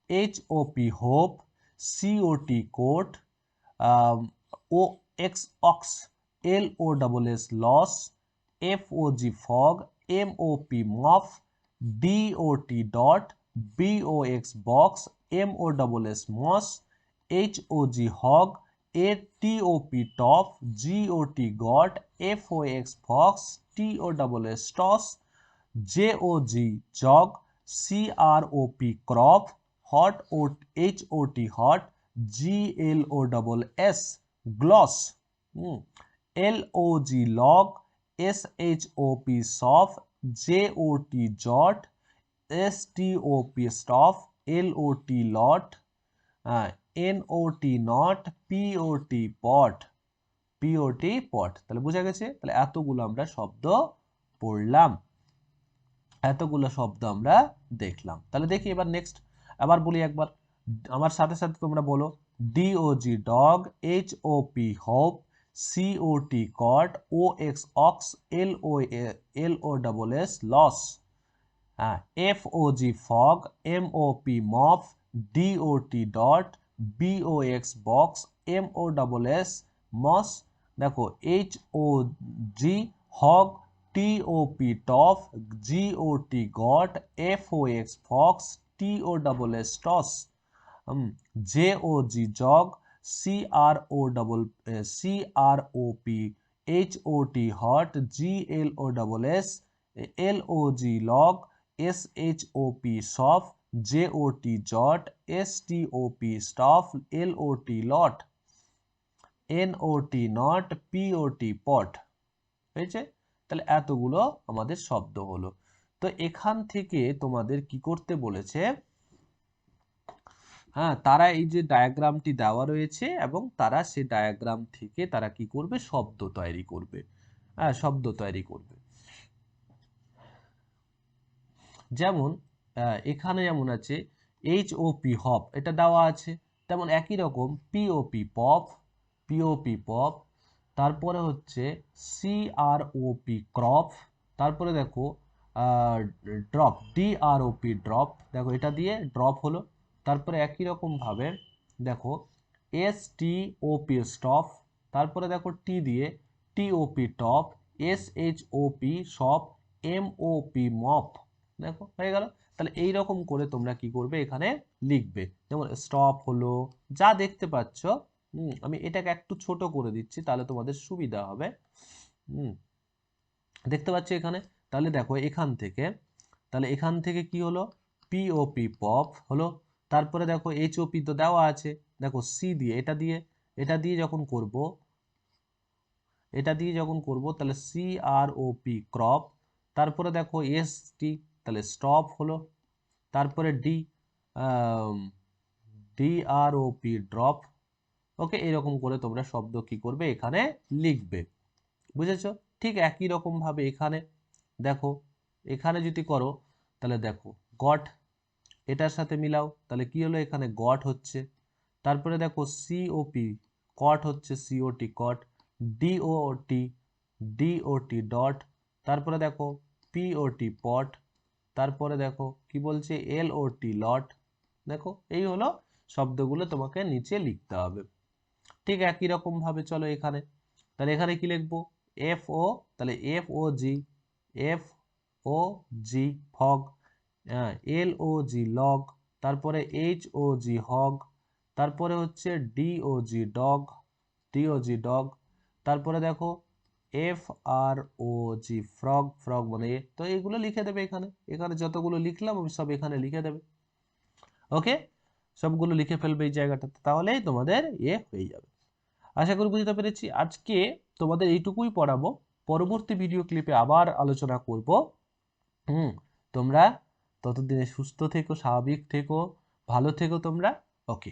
HOP hop, COT cot, OX ox, LOSS loss, FOG fog, MOP mop, DOT dot, BOX box, MOSS moss, HOG hog, ATOP top, GOT got, FOX fox, TOSS toss, JOG jog, CROP crop, HOT hot, GLOSS gloss, LOG log, SHOP soft, JOT jot, STOP stop, LOT lot, NOT not, POT pot, POT pot। তাহলে বোঝা গেছে, তাহলে এতগুলো আমরা শব্দ পড়লাম, এতগুলো শব্দ আমরা দেখলাম। তাহলে দেখি এবার নেক্সট, আবার বলি একবার, আমার সাথে সাথে তোমরা বলো, DOG dog, HOP hop, COT cot, OX ox, LOSS loss, FOG fog, MOP mop, DOT dot, BOX box, MOSS moss. দেখো HOG hog, TOP top, GOT got, FOX fox, TOSS toss, JOG jog, CROP HOT hot, GLOSS LOG log, SHOP shop, JOT jot, STOP stop, LOT lot, NOT not, POT pot, হয়েছে? তাহলে এতগুলো আমাদের শব্দ হলো। তো এখান থেকে তোমাদের কি করতে বলেছে, হ্যাঁ, তারা এই যে ডায়াগ্রামটি দেওয়া রয়েছে এবং তারা সেই ডায়াগ্রাম থেকে তারা কি করবে, শব্দ তৈরি করবে। হ্যাঁ, শব্দ তৈরি করবে। যেমন এখানে যেমন আছে HOP হপ, এটা দেওয়া আছে, তেমন একই রকম POP পপ, POP পপ, তারপরে হচ্ছে CROP ক্রপ, তারপরে দেখো ড্রপ, DROP ড্রপ, দেখো এটা দিয়ে ড্রপ হলো। তারপরে একই রকম ভাবে দেখো STOP স্টপ, তারপরে দেখো টি দিয়ে TOP top, SHOP shop, MOP mop, দেখো হয়ে গেল। তাহলে এই রকম করে তোমরা কি করবে এখানে লিখবে, যেমন স্টপ হলো, যা দেখতে পাচ্ছ। আমি এটাকে একটু ছোট করে দিচ্ছি তাহলে তোমাদের সুবিধা হবে। দেখতে পাচ্ছ এখানে, তাহলে দেখো এখান থেকে কি হলো, POP পপ হলো, তারপরে দেখো HOP তো দেওয়া আছে, দেখো সি দিয়ে এটা দিয়ে যখন করব তাহলে CROP ক্রপ, তারপরে দেখো ST তাহলে স্টপ হলো, তারপরে DROP ড্রপ। ওকে, এরকম করে তোমরা শব্দ কি করবে এখানে লিখবে, বুঝেছো? ঠিক একই রকম ভাবে দেখো এখানে যদি করো তাহলে দেখো গট, এটার সাথে মিলাও তাহলে কি হলো, এখানে গট হচ্ছে। তারপরে দেখো COP কট হচ্ছে, COT কট, DOT ডট, তারপরে দেখো POT পট, তারপরে দেখো কি বলছে LOT লট। দেখো এই হলো শব্দগুলো তোমাকে নিচে লিখতে হবে। ঠিক একই রকম ভাবে চলো তাহলে এখানে কি লিখবো, FO তাহলে FOG ফগ, LOG লগ, তারপরে HOG হগ, তারপরে হচ্ছে DOG ডগ, তারপরে দেখো FROG ফ্রগ, ফ্রগ মানে তো এগুলো লিখে দেবে এখানে যতগুলো লিখলাম আমি সব এখানে লিখে দেবে। ওকে, সবগুলো লিখে ফেলবে এই জায়গাটাতে, তাহলেই তোমাদের হয়ে যাবে। আশা করি বুঝতে পেরেছি। আজকে তোমাদের এইটুকুই পড়াবো, পরবর্তী ভিডিও ক্লিপে আবার আলোচনা করব। তোমরা ততদিনে সুস্থ থেকো, স্বাভাবিক থেকো, ভালো থেকো তোমরা। ওকে।